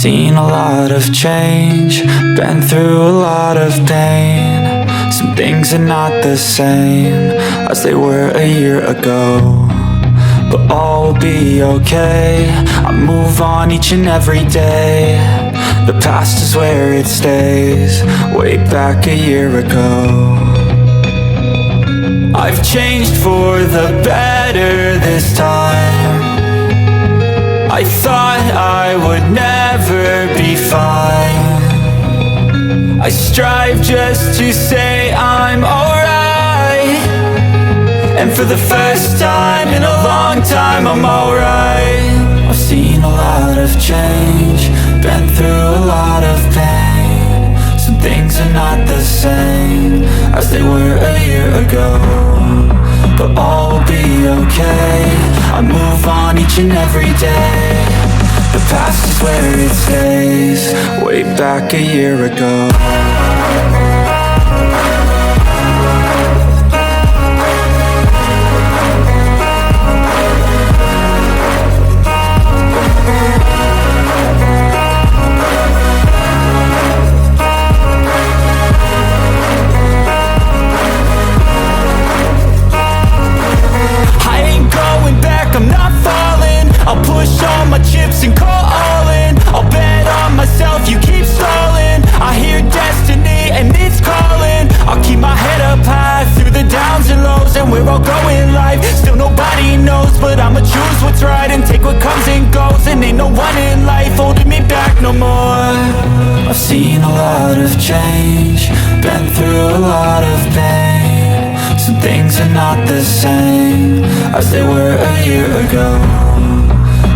seen a lot of change, been through a lot of pain. Some things are not the same as they were a year ago, but all will be okay. I move on each and every day. The past is where it stays, way back a year ago. I've changed for the better this time. I thought I would never be fine. I strive just to say I'm alright, and for the first time in a long time I'm alright. I've seen a lot of change, been through a lot of pain. Some things are not the same as they were a year ago, but all will be okay. I move on each and every day. The past is where it stays, way back a year ago. I'll push all my chips and call all in. I'll bet on myself, you keep stalling. I hear destiny and it's calling. I'll keep my head up high through the downs and lows, and we're all going life. Still nobody knows, but I'ma choose what's right and take what comes and goes. And ain't no one in life holding me back no more. I've seen a lot of change, been through a lot of pain. Some things are not the same as they were a year ago,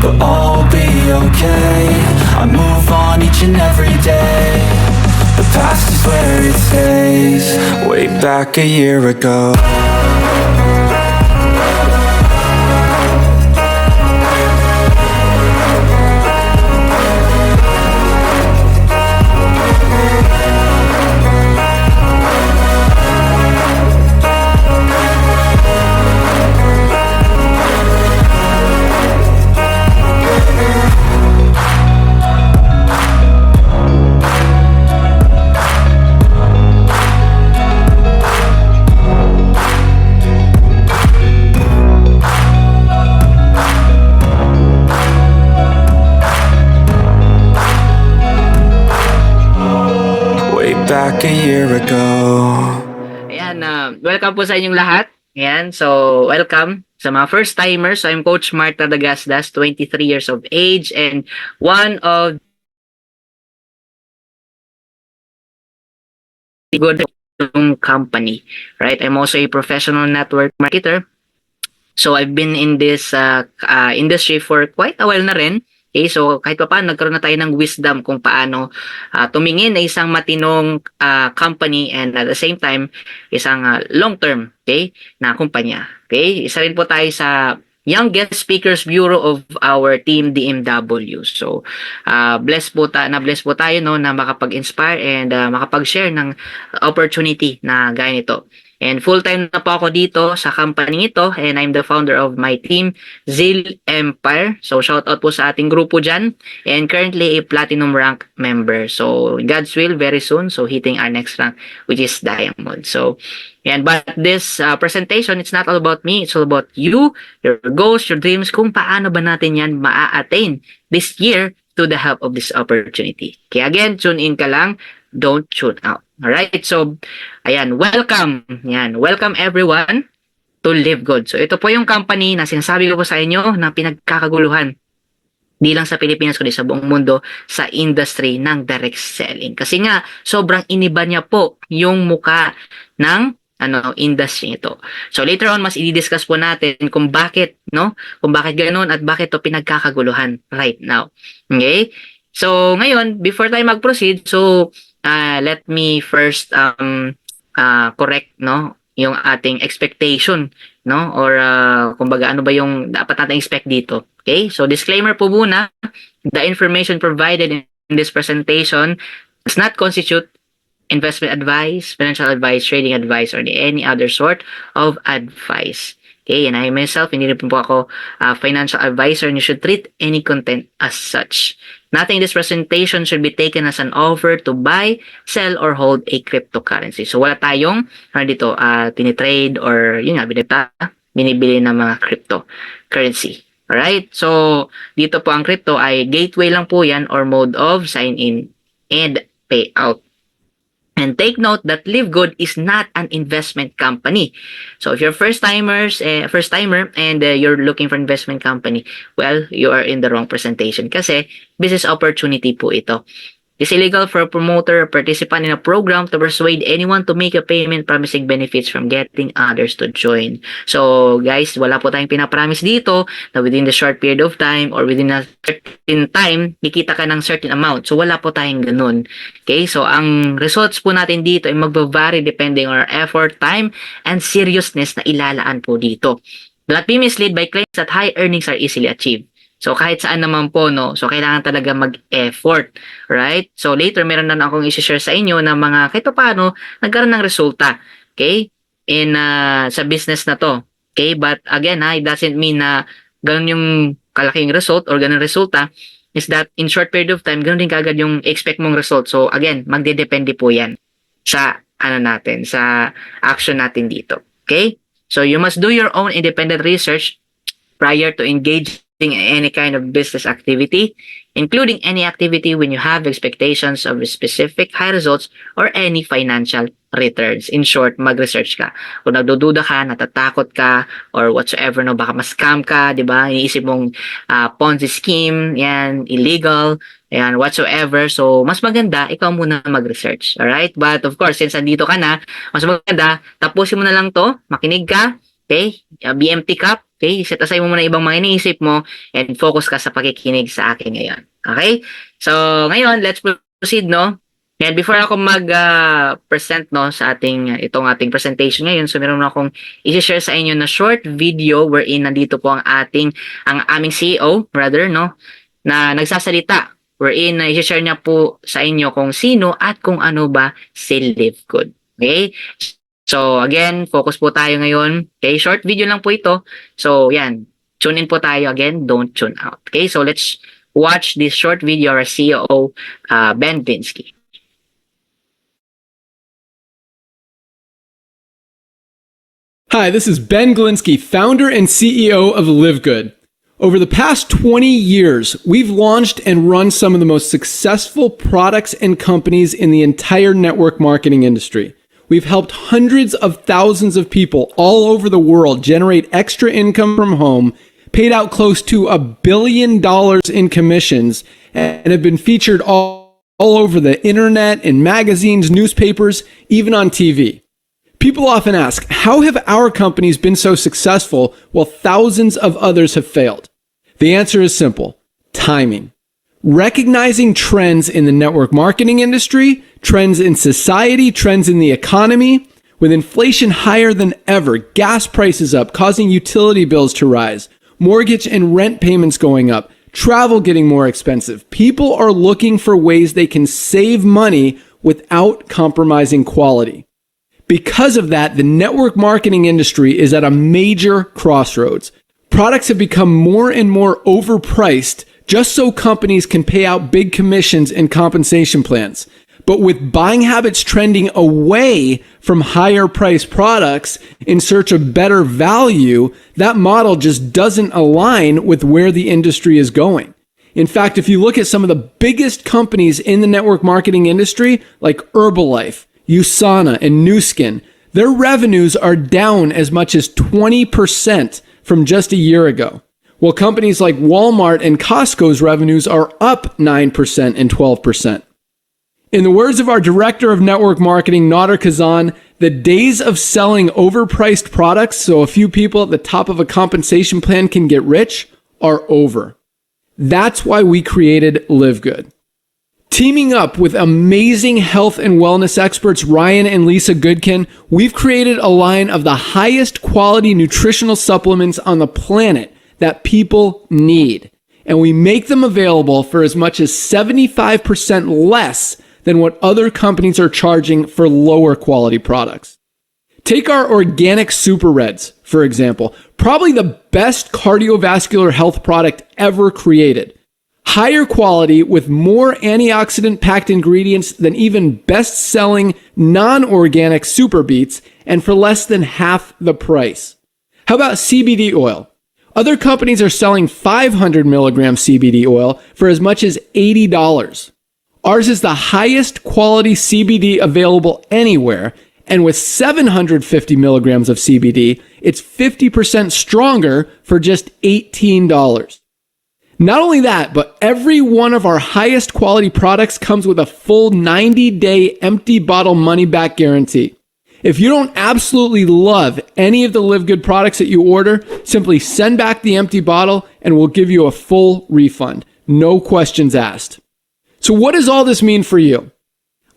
but all will be okay. I move on each and every day. The past is where it stays, way back a year ago. Back a year ago. Ayan, welcome po sa inyong lahat. Ayan, so welcome sa mga first timers. So I'm Coach Marta Dagasdas, 23 years of age and one of the good company, right? I'm also a professional network marketer. So I've been in this industry for quite a while na rin. Okay, so kahit pa paano, nagkaroon na tayo ng wisdom kung paano tumingin na isang matinong company and at the same time, isang long-term, okay, na kumpanya. Okay, isa rin po tayo sa Youngest Speakers Bureau of our team DMW. So, blessed po tayo no na makapag-inspire and makapag-share ng opportunity na gaya nito. And full-time na po ako dito sa company ito and I'm the founder of my team, Zeal Empire. So shoutout po sa ating grupo dyan and currently a platinum rank member. So God's will very soon, so hitting our next rank which is diamond. So but this presentation, it's not all about me, it's all about you, your goals, your dreams, kung paano ba natin yan maa-attain this year to the help of this opportunity. Kaya again, tune in ka lang, don't tune out. Alright, so ayan, welcome. Yan, welcome everyone to Live Good. So ito po yung company na sinasabi ko po sa inyo na pinagkakaguluhan di lang sa Pilipinas kundi sa buong mundo sa industry ng direct selling. Kasi nga sobrang iniba niya po yung muka ng industry ito. So later on mas i-discuss po natin kung bakit ganoon at bakit to pinagkakaguluhan right now. Okay? So ngayon, before tayo mag-proceed, so let me first correct yung ating expectation or kumbaga ano ba yung dapat nating expect dito. Okay? So disclaimer po muna, the information provided in this presentation does not constitute investment advice, financial advice, trading advice, or any other sort of advice. Okay, and I myself, hindi rin po ako financial advisor, and you should treat any content as such. Nothing in this presentation should be taken as an offer to buy, sell, or hold a cryptocurrency. So wala tayong dito tinitrade or yun nga, binibili ng mga cryptocurrency. Alright? So dito po ang crypto ay gateway lang po yan or mode of sign-in and payout. And take note that Live Good is not an investment company. So if you're first timer and you're looking for investment company, well, you are in the wrong presentation kasi business opportunity po ito. It's illegal for a promoter or participant in a program to persuade anyone to make a payment promising benefits from getting others to join. So guys, wala po tayong pinapromise dito na within the short period of time or within a certain time, kikita ka ng certain amount. So wala po tayong ganun. Okay, so ang results po natin dito ay magbavari depending on our effort, time, and seriousness na ilalaan po dito. Do not be misled by claims that high earnings are easily achieved. So kahit saan naman po, no, so kailangan talaga mag-effort, right? So later meron na akong i-share sa inyo na mga kahit paano nagkaroon ng resulta, okay? In sa business na to. Okay? But again, it doesn't mean na ganun yung kalaking result or ganun resulta, is that in short period of time, ganun din kagad yung expect mong result. So again, magdedepende po yan sa sa action natin dito. Okay? So you must do your own independent research prior to engaging in any kind of business activity, including any activity when you have expectations of specific high results or any financial returns. In short, mag-research ka. Kung nagdududa ka, natatakot ka, or whatsoever, no, baka ma-scam ka, di ba? Iniisip mong Ponzi scheme, yan, illegal, yan, whatsoever. So, mas maganda, ikaw muna mag-research. Alright? But of course, since andito ka na, mas maganda, tapusin mo na lang to, makinig ka, okay? BMT Cup, okay? Set aside mo muna ibang mga iniisip mo and focus ka sa pakikinig sa akin ngayon. Okay? So, ngayon, let's proceed, no? And before ako mag-present, no, sa itong ating presentation ngayon, so meron akong i-share sa inyo na short video wherein nandito po ang aming CEO, rather, no, na nagsasalita, wherein i-share niya po sa inyo kung sino at kung ano ba si Live Good. Okay? So, again, focus po tayo ngayon. Okay, short video lang po ito. So, yan. Tune in po tayo again. Don't tune out. Okay, so let's watch this short video of our CEO, Ben Glinsky. Hi, this is Ben Glinsky, founder and CEO of Live Good. Over the past 20 years, we've launched and run some of the most successful products and companies in the entire network marketing industry. We've helped hundreds of thousands of people all over the world generate extra income from home, paid out close to $1 billion in commissions, and have been featured all over the internet, in magazines, newspapers, even on TV. People often ask, how have our companies been so successful while thousands of others have failed? The answer is simple: timing. Recognizing trends in the network marketing industry, trends in society, trends in the economy. With inflation higher than ever, gas prices up, causing utility bills to rise, mortgage and rent payments going up, travel getting more expensive, people are looking for ways they can save money without compromising quality. Because of that, the network marketing industry is at a major crossroads. Products have become more and more overpriced just so companies can pay out big commissions and compensation plans. But with buying habits trending away from higher priced products in search of better value, that model just doesn't align with where the industry is going. In fact, if you look at some of the biggest companies in the network marketing industry, like Herbalife, USANA, and Nu Skin, their revenues are down as much as 20% from just a year ago. While companies like Walmart and Costco's revenues are up 9% and 12%. In the words of our director of network marketing, Nader Kazan, the days of selling overpriced products so a few people at the top of a compensation plan can get rich are over. That's why we created Live Good. Teaming up with amazing health and wellness experts Ryan and Lisa Goodkin, we've created a line of the highest quality nutritional supplements on the planet that people need. And we make them available for as much as 75% less than what other companies are charging for lower quality products. Take our organic Super Reds, for example. probably the best cardiovascular health product ever created. Higher quality with more antioxidant packed ingredients than even best selling non-organic Super Beets, and for less than half the price. How about CBD oil? Other companies are selling 500 milligram CBD oil for as much as $80. Ours is the highest quality CBD available anywhere, and with 750 milligrams of CBD, it's 50% stronger for just $18. Not only that, but every one of our highest quality products comes with a full 90-day empty bottle money-back guarantee. If you don't absolutely love any of the Live Good products that you order, simply send back the empty bottle and we'll give you a full refund. No questions asked. So what does all this mean for you?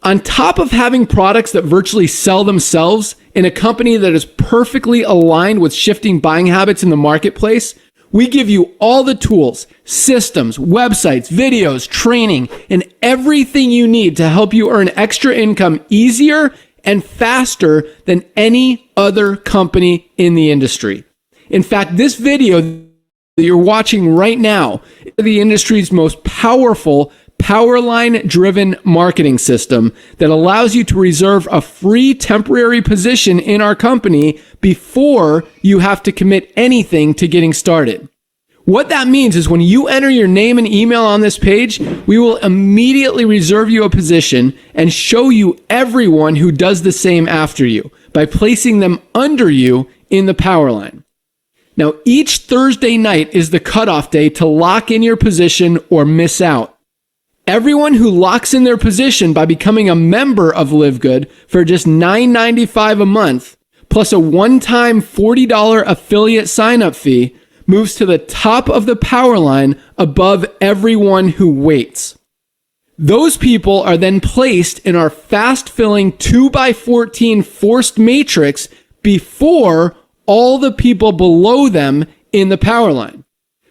On top of having products that virtually sell themselves in a company that is perfectly aligned with shifting buying habits in the marketplace, we give you all the tools, systems, websites, videos, training, and everything you need to help you earn extra income easier and faster than any other company in the industry. In fact, this video that you're watching right now is the industry's most powerful Powerline-driven marketing system that allows you to reserve a free temporary position in our company before you have to commit anything to getting started. What that means is when you enter your name and email on this page, we will immediately reserve you a position and show you everyone who does the same after you by placing them under you in the Powerline. Now, each Thursday night is the cutoff day to lock in your position or miss out. Everyone who locks in their position by becoming a member of Live Good for just $9.95 a month, plus a one-time $40 affiliate sign-up fee, moves to the top of the Powerline above everyone who waits. Those people are then placed in our fast-filling 2x14 forced matrix before all the people below them in the Powerline.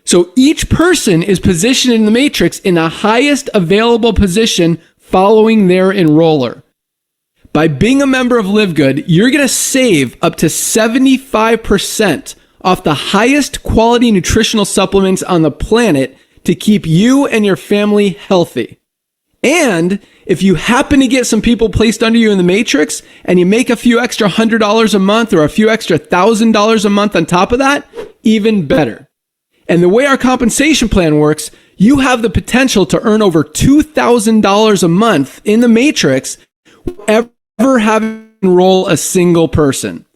So each person is positioned in the matrix in the highest available position following their enroller. By being a member of Live Good, you're going to save up to 75% off the highest quality nutritional supplements on the planet to keep you and your family healthy. And if you happen to get some people placed under you in the matrix and you make a few extra $100 a month or a few extra $1,000 a month on top of that, even better. And the way our compensation plan works, you have the potential to earn over $2,000 a month in the matrix without ever having to enroll a single person.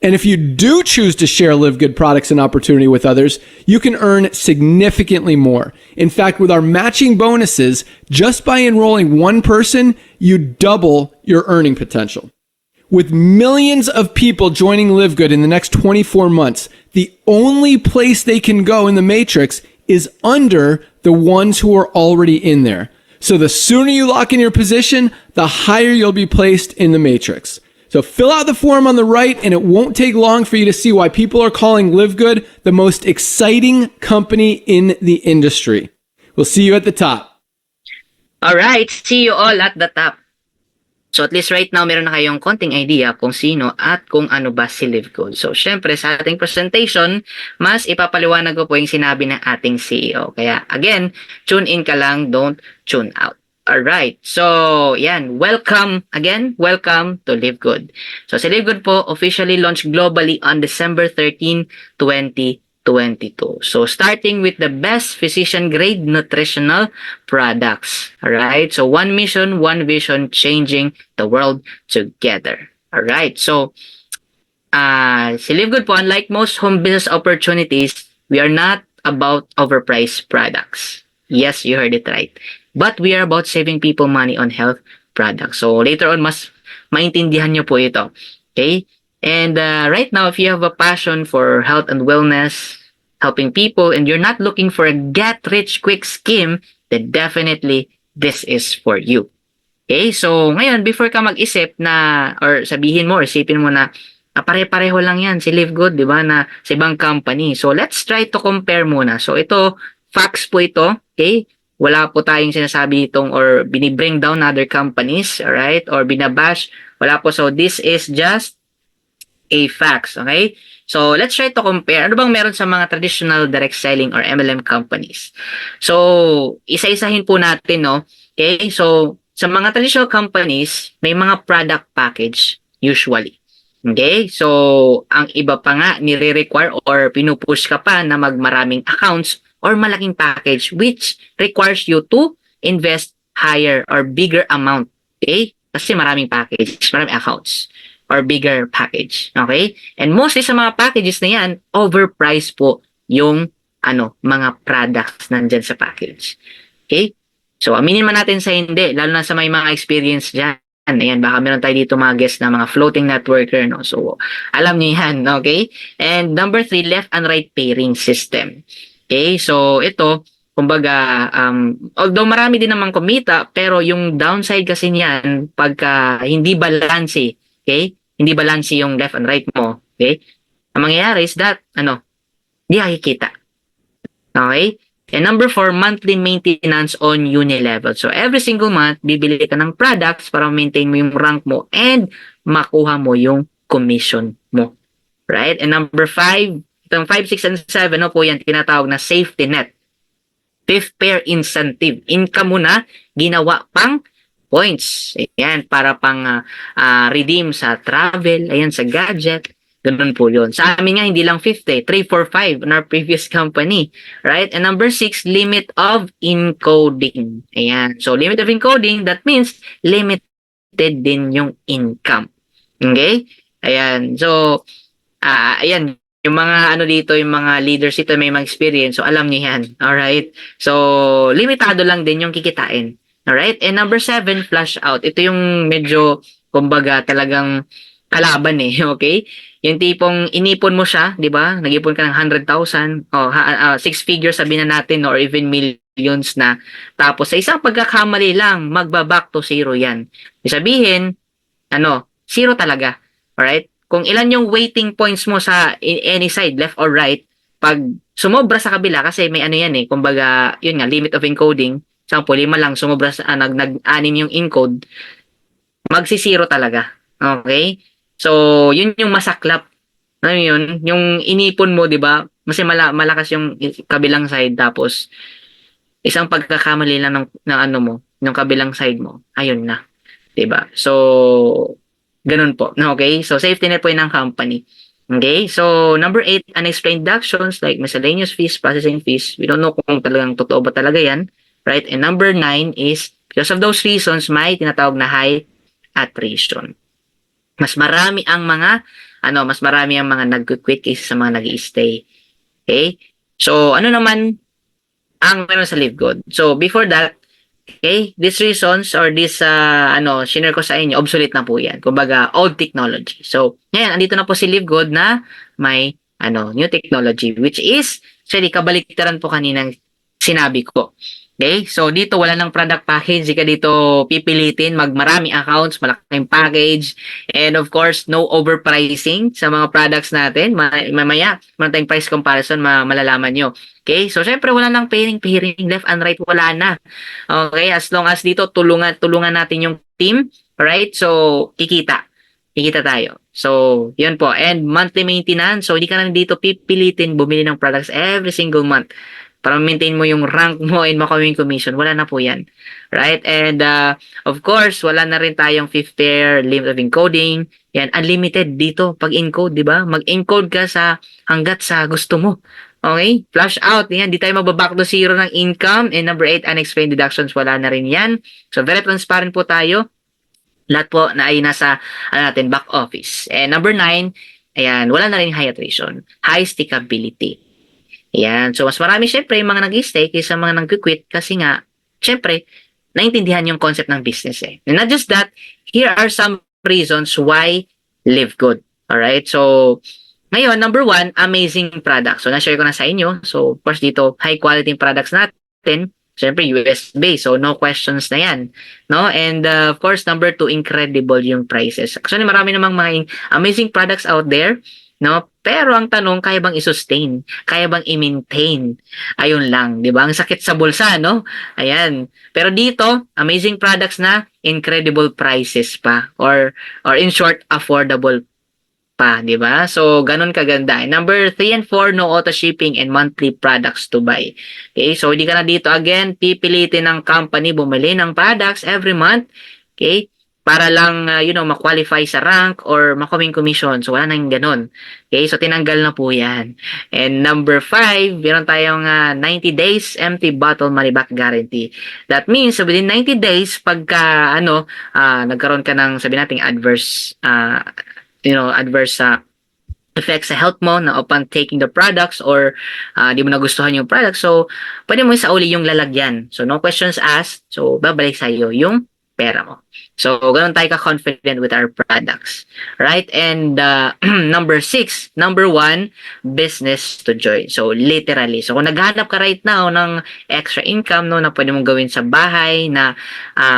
And if you do choose to share Live Good products and opportunity with others, you can earn significantly more. In fact, with our matching bonuses, just by enrolling one person, you double your earning potential. With millions of people joining Live Good in the next 24 months, the only place they can go in the matrix is under the ones who are already in there. So the sooner you lock in your position, the higher you'll be placed in the matrix. So fill out the form on the right, and it won't take long for you to see why people are calling Live Good the most exciting company in the industry. We'll see you at the top. All right, see you all at the top. So at least right now, meron na kayong konting idea kung sino at kung ano ba si Live Good. So syempre sa ating presentation, mas ipapaliwanag ko po yung sinabi ng ating CEO. Kaya again, tune in ka lang, don't tune out. Alright, so yan, welcome to Live Good. So si Live Good po officially launched globally on December 13, 2022. So starting with the best physician-grade nutritional products. Alright, so one mission, one vision, changing the world together. Alright, so si Live Good po, unlike most home business opportunities, we are not about overpriced products. Yes, you heard it right. But we are about saving people money on health products. So later on, mas maintindihan nyo po ito. Okay? And right now, if you have a passion for health and wellness, helping people, and you're not looking for a get-rich-quick scheme, then definitely this is for you. Okay? So ngayon, before ka mag-isip na, or sabihin mo, or isipin mo na, pare-pareho lang yan, si Live Good, di ba, na sa ibang company. So let's try to compare muna. So ito, facts po ito. Okay? Wala po tayong sinasabi itong or binibring down other companies, alright? Or binabash. Wala po. So this is just a facts, okay? So, let's try to compare. Ano bang meron sa mga traditional direct selling or MLM companies? So, isa-isahin po natin, no? Okay? So, sa mga traditional companies, may mga product package usually. Okay? So, ang iba pa nga nire-require or pinupush ka pa na magmaraming accounts or malaking package which requires you to invest higher or bigger amount. Okay? Kasi maraming package, maraming accounts or bigger package. Okay? And mostly sa mga packages na yan, overpriced po yung mga products nandyan sa package. Okay? So, aminin man natin sa hindi, lalo na sa may mga experience dyan. Ayan, baka meron tayo dito mga guests na mga floating networker, no? So, alam niyo yan, okay? And number 3, left and right pairing system. Okay? So, ito, kumbaga, although marami din namang kumita, pero yung downside kasi niyan, pagka hindi balance, okay? Hindi balance yung left and right mo, okay? Ang mangyayari is that, hindi nakikita. Okay? And number 4, monthly maintenance on Unilevel. So, every single month, bibili ka ng products para maintain mo yung rank mo and makuha mo yung commission mo. Right? And number 5, itong 5, 6, and 7, po yan tinatawag na safety net. Fifth pair incentive. Income mo na, ginawa pang points. Ayan, para pang redeem sa travel, ayan, sa gadget. Ganun po yun. Sa amin nga, hindi lang 50, 3, 4, 5 in our previous company. Right? And number 6, limit of encoding. Ayan. So, limit of encoding, that means limited din yung income. Okay? Ayan. So, ayan. Yung mga dito, yung mga leaders dito may mga experience. So, alam niyo yan. Alright? So, limitado lang din yung kikitain. Alright? And number 7, flush out. Ito yung medyo, kumbaga, talagang kalaban okay? Yung tipong inipon mo siya, di ba? Nag-ipon ka ng 100,000, 6 figures sabihin na natin, or even millions na. Tapos sa isang pagkakamali lang, magba-back to zero yan. Sabihin, zero talaga. Alright? Kung ilan yung waiting points mo sa any side, left or right, pag sumobra sa kabila, kasi may yan kumbaga, yun nga, limit of encoding, example, 5 lang, sumobra sa, nag-anim yung encode, magsi-zero talaga. Okay? So, yun yung masaklap. Ano yun? Yung inipon mo, di ba? Kasi malakas yung kabilang side, tapos isang pagkakamali lang ng kabilang side mo, ayun na. Di ba? So, ganun po. Okay? So, safety net po yun ng company. Okay? So, number 8, unexplained deductions like miscellaneous fees, processing fees. We don't know kung talagang totoo ba talaga yan. Right? And number 9 is, because of those reasons, may tinatawag na high attrition. Mas marami ang mga nag-quit kaysa sa mga nag-i-stay. Okay? So, ano naman ang meron sa Live Good? So, before that, okay, these reasons or this, share ko sa inyo, obsolete na po yan. Kumbaga, old technology. So, ngayon, andito na po si Live Good na may, new technology, which is, actually, kabaliktaran po kaninang sinabi ko. Okay? So, dito wala ng product package. Di ka dito pipilitin. Magmaraming accounts, malaking package. And of course, no overpricing sa mga products natin. Mamaya, meron tayong price comparison, malalaman nyo. Okay? So, syempre, wala nang pairing, left and right, wala na. Okay? As long as dito, tulungan natin yung team. Alright? So, kikita tayo. So, yun po. And monthly maintenance. So, hindi ka na dito pipilitin bumili ng products every single month para maintain mo yung rank mo and makuha yung commission. Wala na po yan. Right? And, of course, wala na rin tayong fifth pair, limit of encoding. Yan, unlimited dito pag encode, di ba? Mag-encode ka hanggat sa gusto mo. Okay? Flush out. Yan, di tayo magbaback to zero ng income. And number 8, unexplained deductions. Wala na rin yan. So, very transparent po tayo. Lahat po na ay nasa back office. And number 9, ayan, wala na rin high attrition. High stickability. Ayan. So, mas marami syempre yung mga nag-stay kaysa mga nag-quit kasi nga, syempre, naintindihan yung concept ng business And not just that, here are some reasons why Live Good. Alright? So, ngayon, number 1, amazing products. So, na-share ko na sa inyo. So, of course, dito, high quality products natin. Siyempre, US-based. So, no questions na yan. No? And, of course, number 2, incredible yung prices. Actually, marami namang mga amazing products out there. No? Pero ang tanong, kaya bang i-sustain? Kaya bang i-maintain? Ayun lang, 'di ba? Ang sakit sa bulsa, no? Ayan. Pero dito, amazing products na incredible prices pa or in short, affordable pa, di ba? So, ganun kaganda. Number 3 and 4, no auto shipping and monthly products to buy. Okay, so hindi ka na dito again, pipilitin ng company bumili ng products every month. Okay, para lang, ma-qualify sa rank or makaming commission. So, wala nang ganun. Okay, so tinanggal na po yan. And number 5, meron tayong 90 days empty bottle money back guarantee. That means, so within 90 days, pagka, nagkaroon ka ng, sabi natin, adverse effects sa health mo na upon taking the products or di mo nagustuhan yung product. So, pwede mo isauli yung lalagyan. So, no questions asked. So, babalik sa iyo yung pera mo. So, ganun tayo ka-confident with our products. Right? And number 1, business to join. So, literally. So, kung naghanap ka right now ng extra income no, na pwede mong gawin sa bahay na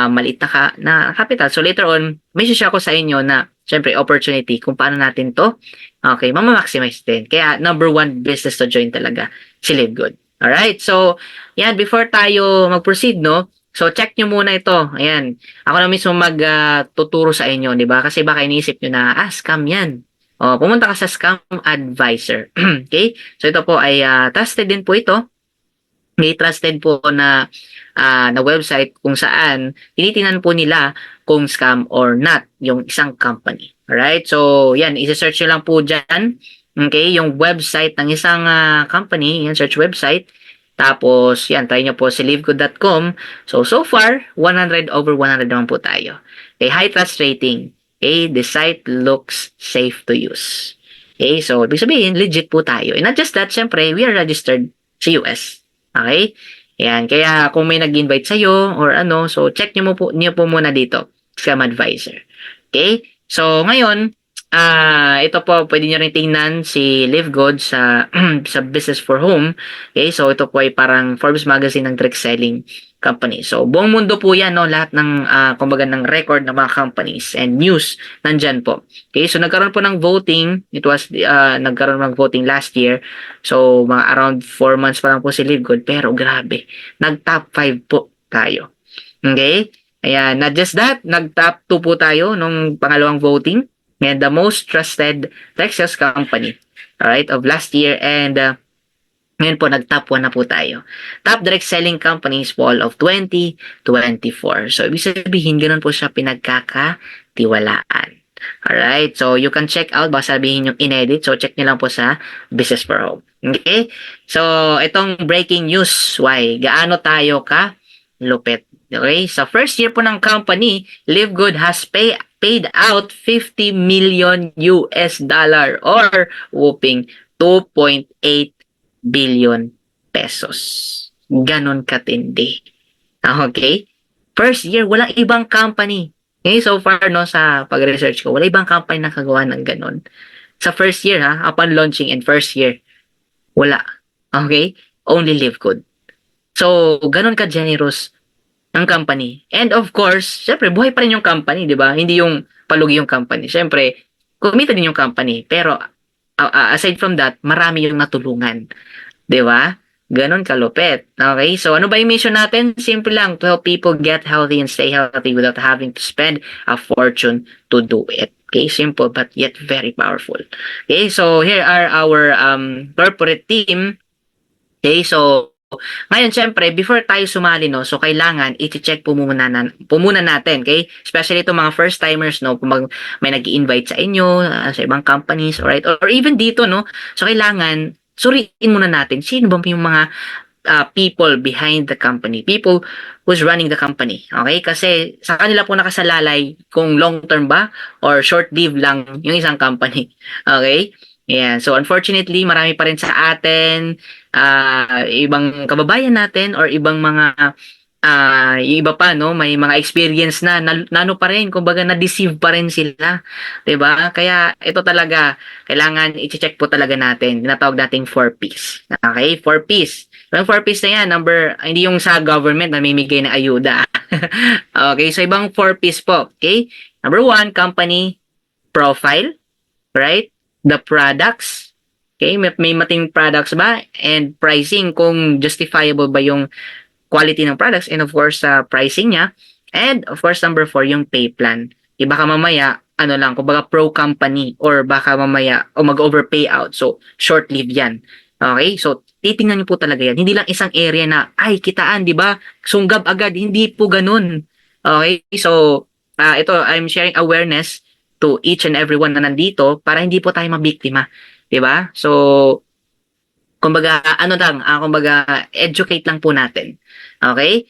maliit na capital. So, later on, may share ko sa inyo na syempre, opportunity kung paano natin to mama-maximize din. Kaya, number 1, business to join talaga si Live Good. Alright? So, yan, before tayo mag-proceed, no? So, check nyo muna ito. Ayan. Ako na mismo tuturo sa inyo, di ba? Kasi baka iniisip nyo na, scam yan. Pumunta ka sa Scam Advisor. Okay? So, ito po ay trusted din po ito. May trusted po na website kung saan tinitingnan po nila kung scam or not yung isang company. Alright? So, yan. Isa-search nyo lang po dyan. Okay? Yung website ng isang company. Yan, search website. Tapos, yan, try nyo po si livegood.com. So far, 100 over 100 naman po tayo. Okay, high trust rating. Okay, the site looks safe to use. Okay, so, ibig sabihin, legit po tayo. And not just that, syempre, we are registered sa US. Okay? Yan, kaya kung may nag-invite sa'yo or so check nyo po muna dito. Scam Advisor. Okay? So, ngayon, ito po, pwede nyo rin tingnan si Live Good sa Business for Home. Okay, so ito po ay parang Forbes magazine ng direct selling company. So, buong mundo po yan, no? Lahat ng, kumbaga, ng record ng mga companies and news, nandyan po. Okay, so nagkaroon po ng voting. It was, nagkaroon ng voting last year. So, mga around 4 months pa lang po si Live Good. Pero, grabe, nag-top 5 po tayo. Okay? Ayan, not just that, nag-top 2 po tayo nung pangalawang voting. And the most trusted direct sales company, alright, of last year. And ngayon po, nag-top 1 na po tayo. Top direct selling companies fall of 2024. So, ibig sabihin, ganun po siya pinagkakatiwalaan. Alright, so you can check out, baka sabihin yung inedit. So, check nyo lang po sa Business for Home. Okay? So, itong breaking news, why? Gaano tayo ka lupit? Okay? Sa first year po ng company, Live Good has paid out 50 million US dollar or whooping 2.8 billion pesos. Ganon katindi. Okay? First year, walang ibang company. Okay, so far, no, sa pag-research ko, wala ibang company na kagawa ng ganon. Sa first year, upon launching and first year, wala. Okay? Only Live Good. So, ganon ka-generous ng company. And of course, syempre, buhay pa rin yung company, di ba? Hindi yung palugi yung company. Syempre, kumita din yung company. Pero, aside from that, marami yung natulungan. Di ba? Ganon kalupit. Okay? So, ano ba yung mission natin? Simple lang, to help people get healthy and stay healthy without having to spend a fortune to do it. Okay? Simple but yet very powerful. Okay? So, here are our corporate team. Okay? So, ngayon, syempre, before tayo sumali, no, so kailangan i-check po muna natin, okay? Especially itong mga first-timers, no, kung may nag-i-invite sa inyo, sa ibang companies, alright? Or even dito, no, so kailangan, suriin muna natin, sino ba yung mga people behind the company, people who's running the company, okay? Kasi sa kanila po nakasalalay kung long-term ba or short-lived lang yung isang company, okay? Yeah, so unfortunately, marami pa rin sa atin, ibang kababayan natin or ibang mga iba pa, no, may mga experience na nano pa rin, kumbaga na-deceive pa rin sila, 'di ba? Kaya ito talaga kailangan i-check po talaga natin. Tinatawag nating 4Ps. Okay? 4Ps. Yung 4Ps na yan, hindi yung sa government na mamimigay ng ayuda. Okay, so ibang 4Ps po, okay? Number 1, company profile, right? The products, okay, may mating products ba, and pricing, kung justifiable ba yung quality ng products, and of course pricing niya, and of course number 4 yung pay plan. baka mamaya, ano lang, kumbaga pro company or baka mamaya o mag-overpay out. So, short-lived yan. Okay? So, titingnan niyo po talaga yan. Hindi lang isang area na, ay, kitaan, di ba? Sunggab agad. Hindi po ganun. Okay? So, ito, I'm sharing awareness to each and everyone na nandito para hindi po tayo mabiktima. Di ba? So, kumbaga, ano lang, kumbaga, educate lang po natin. Okay?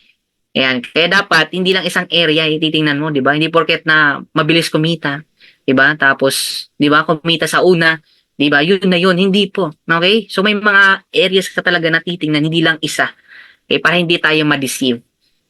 Ayan. Kaya dapat, hindi lang isang area yung titingnan mo, di ba? Hindi porket na mabilis kumita, di ba? Tapos, di ba, kumita sa una, di ba? Yun na yun. Hindi po. Okay? So, may mga areas ka talaga na titingnan, hindi lang isa. Okay? Para hindi tayo ma-deceive.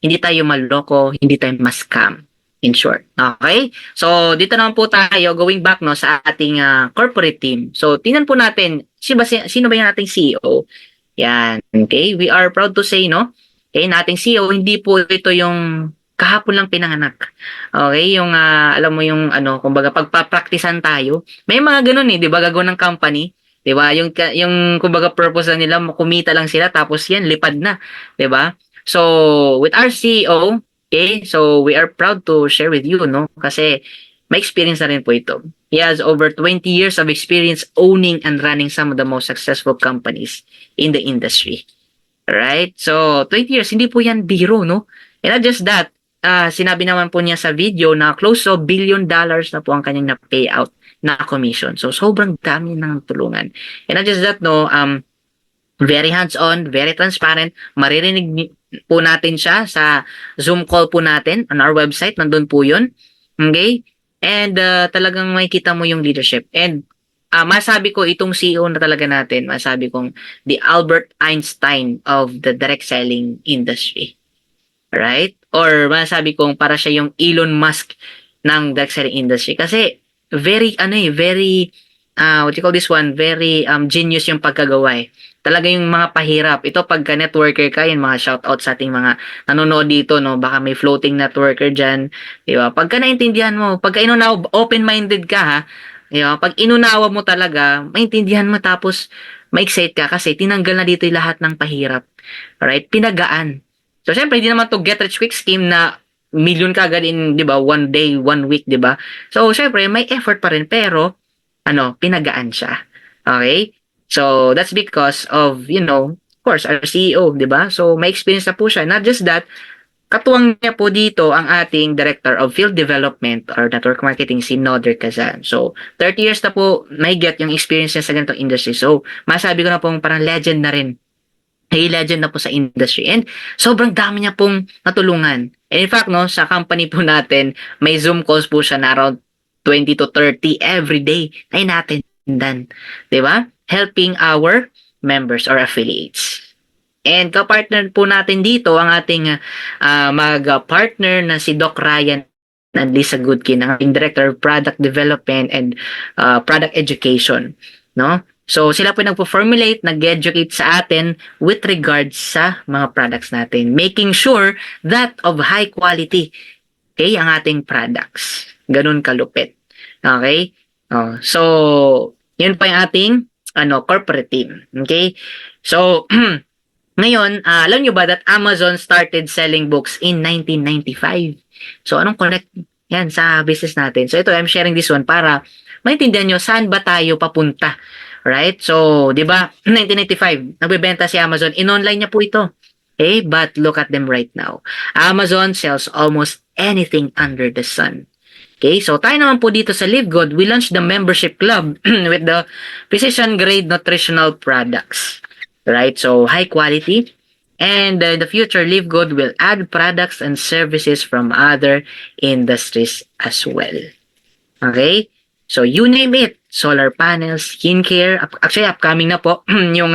Hindi tayo maloko, hindi tayo ma-scam. In short. Okay? So, dito naman po tayo, going back no sa ating corporate team. So, tingnan po natin, sino ba yung ating CEO? Yan. Okay? We are proud to say, no? Okay, nating CEO, hindi po ito yung kahapon lang pinanganak. Okay, yung alam mo yung ano, kumbaga pagpapraktisan tayo. May mga ganun 'di ba, gagawin ng company, 'di ba? Yung kumbaga purpose na nila kumita lang sila tapos yan lipad na, 'di ba? So, with our CEO, okay, so we are proud to share with you, no? Kasi may experience na rin po ito. He has over 20 years of experience owning and running some of the most successful companies in the industry. Right? So, 20 years, hindi po yan biro, no? And not just that, sinabi naman po niya sa video na close to $1 billion na po ang kanyang na-payout na commission. So, sobrang dami ng tulungan. And not just that, no, very hands-on, very transparent. Maririnig po natin siya sa Zoom call po natin on our website. Nandun po yun. Okay? And talagang makikita mo yung leadership. And masabi ko itong CEO na talaga natin, masabi kong the Albert Einstein of the direct selling industry. Right? Or masabi kong para siya yung Elon Musk ng direct selling industry. Kasi very, what you call this one, very genius yung pagkagawa eh. Talaga yung mga pahirap. Ito pagka networker ka, yung mga shoutout sa ating mga nanonood dito, no? Baka may floating networker dyan. Diba? Pagka naintindihan mo, pagka open-minded ka ha, diba? Pag inunawa mo talaga, maintindihan mo tapos ma-excite ka kasi tinanggal na dito yung lahat ng pahirap. Alright? Pinagaan. So, syempre, hindi naman to get rich quick scheme na million ka agad in, di ba, one day, 1 week, di ba? So, syempre, may effort pa rin, pero, pinagaan siya. Okay? So, that's because of, of course, our CEO, di ba? So, may experience na po siya. Not just that, katuwang niya po dito ang ating Director of Field Development or Network Marketing, si Noder Kazan. So, 30 years na po may get yung experience niya sa ganitong industry. So, masabi ko na pong parang legend na rin. Hey, legend na po sa industry. And sobrang dami niya pong natulungan. And in fact, no, sa company po natin, may Zoom calls po siya na around 20 to 30 every day ay natin dan. 'Di ba? Helping our members or affiliates. And kapartner po natin dito ang ating mag-partner na si Doc Ryan and Lisa Goodkin, ang ating Director of Product Development and Product Education. No? So, sila po nagpo-formulate, nag-educate sa atin with regards sa mga products natin. Making sure that of high quality, okay, ang ating products. Ganun kalupit. Okay? So, yun pa yung ating corporate team. Okay? So, ngayon, alam nyo ba that Amazon started selling books in 1995? So, anong connect yan sa business natin? So, ito, I'm sharing this one para maintindihan nyo saan ba tayo papunta. Right? So, di ba, 1995, nagbebenta si Amazon. In-online niya po ito. Okay? But look at them right now. Amazon sells almost anything under the sun. Okay? So, tayo naman po dito sa Live Good, we launched the membership club with the precision grade nutritional products. Right? So, high quality. And in the future, Live Good will add products and services from other industries as well. Okay? So, you name it. Solar panels, skincare. Actually, upcoming na po yung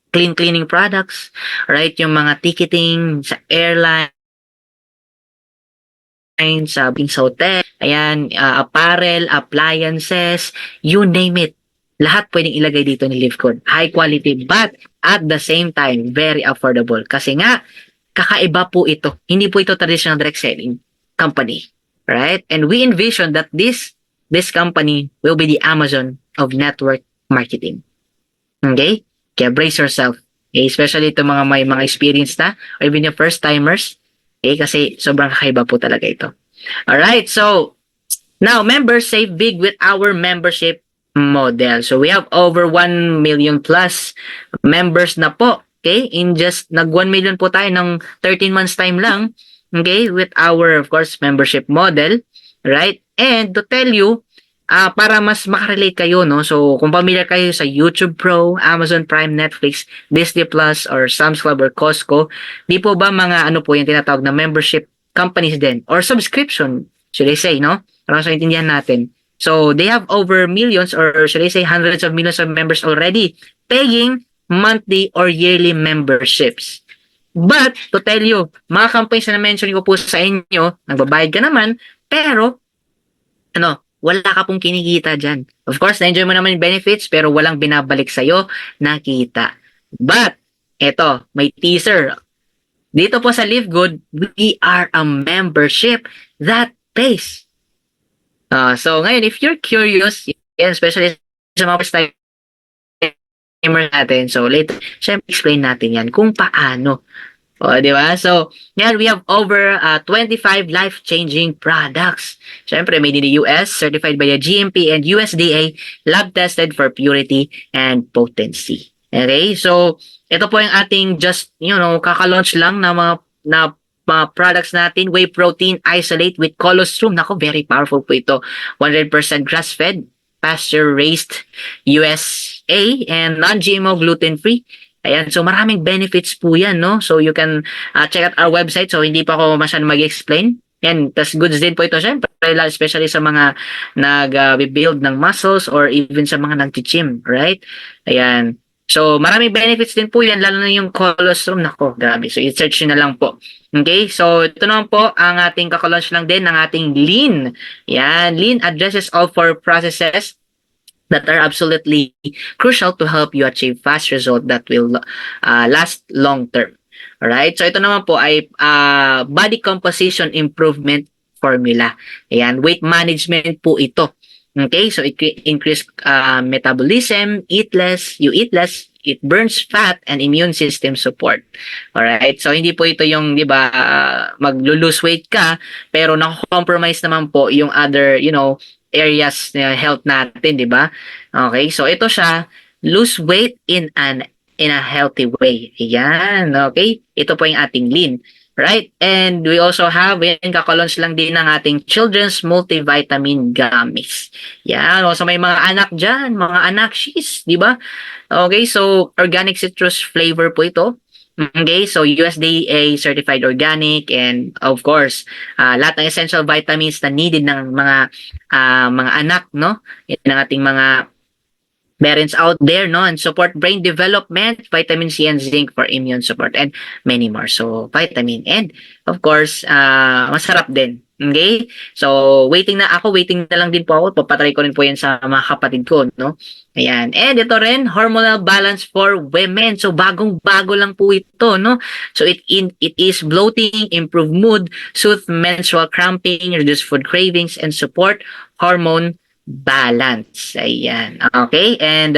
cleaning products. Right? Yung mga ticketing sa airline, sa hotel. Ayan, apparel, appliances, you name it. Lahat pwedeng ilagay dito ni LiveCode. High quality, but at the same time, very affordable. Kasi nga, kakaiba po ito. Hindi po ito traditional direct selling company. Right? And we envision that this company will be the Amazon of network marketing. Okay? Kaya brace yourself. Okay? Especially ito may mga experience na or even yung first timers. Okay? Kasi sobrang kakaiba po talaga ito. Alright, so Now, members save big with our membership model. So we have over 1 million plus members na po. Okay? In just nag 1 million po tayo ng 13 months time lang. Okay? With our, of course, membership model. Right? And to tell you, para mas makarelate kayo, no? So, kung familiar kayo sa YouTube Pro, Amazon Prime, Netflix, Disney Plus, or Sam's Club or Costco, di po ba mga ano po yung tinatawag na membership companies din? Or subscription, should I say, no? Para sa intindihan natin. So, they have over millions or should I say hundreds of millions of members already paying monthly or yearly memberships. But, to tell you, mga companies na na-mention ko po sa inyo, nagbabayad ka naman, pero, wala ka pong kinikita dyan. Of course, na-enjoy mo naman yung benefits, pero walang binabalik sa'yo na kita. But, eto, may teaser. Dito po sa Live Good, we are a membership that pays. So, ngayon, if you're curious, yan, especially sa mga first timer natin, so later, syempre explain natin yan kung paano. Di ba? So, yan, we have over 25 life-changing products. Syempre, made in the US, certified by the GMP and USDA, lab-tested for purity and potency. Okay? So, ito po yung ating just, kaka-launch lang na mga products natin. Whey protein isolate with colostrum. Nako, very powerful po ito. 100% grass-fed, pasture-raised USA, and non-GMO gluten-free. Ayan, so maraming benefits po yan, no? So you can check out our website. So hindi pa ako masyadong mag-explain. Yan, tas goods din po ito, syempre, especially sa mga nag-build ng muscles or even sa mga nag-gym, right? Ayan. So, maraming benefits din po yan, lalo na yung colostrum. Nako, grabe. So, i-search nyo na lang po. Okay? So, ito naman po, ang ating kakalaunch lang din ng ating Lean. Yan, Lean addresses all four processes that are absolutely crucial to help you achieve fast result that will last long term. Alright? So, ito naman po ay body composition improvement formula. Ayan, weight management po ito. Okay, so it increase metabolism, eat less, it burns fat and immune system support. Alright, so hindi po ito yung, di ba, mag-lose weight ka, pero na-compromise naman po yung other, areas na health natin, di ba? Okay, so ito siya, lose weight in a healthy way. Ayan, okay? Ito po yung ating Lean. Right? And we also have, kakalaunch lang din ng ating children's multivitamin gummies. Yan. So may mga anak dyan, mga anak she's, di ba? Okay, so organic citrus flavor po ito. Okay, so USDA certified organic and of course, lahat ng essential vitamins na needed ng mga anak, no? Yan ang ating mga parents out there, no, and support brain development, vitamin C and zinc for immune support, and many more. So, vitamin. And, of course, masarap din. Okay? So, waiting na lang din po ako. Papatry ko rin po yan sa mga kapatid ko, no? Ayan. And ito rin, hormonal balance for women. So, bagong-bago lang po ito, no? So, it is bloating, improve mood, soothe menstrual cramping, reduce food cravings, and support hormone balance. Ayan. Okay? And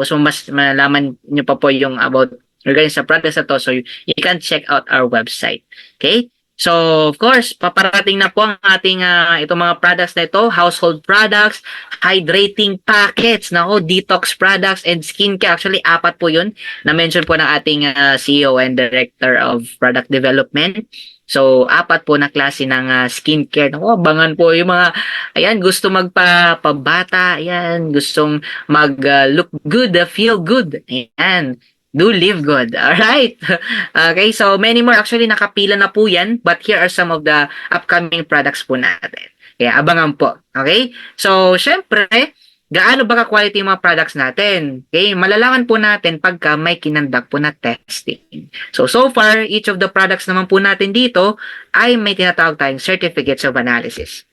gusto mo mas malaman nyo pa po yung about regarding sa products na to, so you can check out our website. Okay? So, of course, paparating na po ang ating itong mga products na ito, household products, hydrating packets, detox products, and skincare. Actually, 4 po yun. Na-mention po ng ating CEO and Director of Product Development. So, 4 po na klase ng skincare. Abangan po yung mga, ayan, gusto magpabata, ayan, gustong mag-look good, feel good. Ayan, do live good. Alright? Okay, so many more. Actually, nakapila na po yan, but here are some of the upcoming products po natin. Kaya, abangan po. Okay? So, syempre, gaano ba ka-quality yung mga products natin? Okay, malalaman po natin pagka may kinandak po na testing. So far, each of the products naman po natin dito ay may tinatawag tayong certificates of analysis.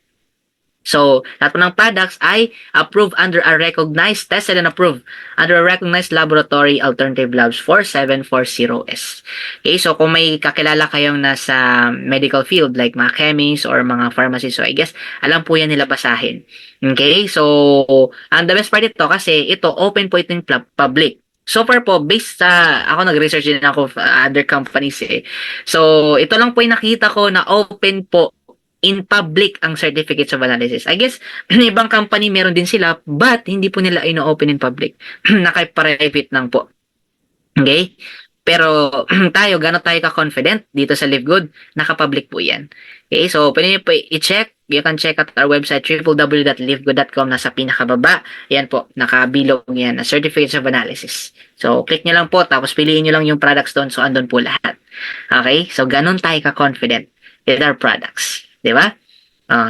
So, lahat po ng products ay approved under a recognized, tested and approved under a recognized laboratory alternative labs 4740S. Okay, so kung may kakilala kayong nasa medical field like mga chemists or mga pharmacists, so I guess alam po yan nila basahin. Okay, so ang the best part ito kasi ito open po ito in public. So far po, based sa, ako nag-research din ako other companies eh. So, ito lang po yung nakita ko na open po in public ang certificates of analysis. I guess, ibang company meron din sila, but hindi po nila ino-open in public. Naka-private lang po. Okay? Pero tayo, gano'n tayo ka-confident dito sa Live Good? Naka-public po yan. Okay? So, pwede nyo po i-check. You can check out our website, www.livegood.com. Nasa pinakababa. Yan po, nakabilog yan na Certificates of Analysis. So, click nyo lang po, tapos piliin nyo lang yung products doon. So, andun po lahat. Okay? So, gano'n tayo ka-confident with our products. Di ba?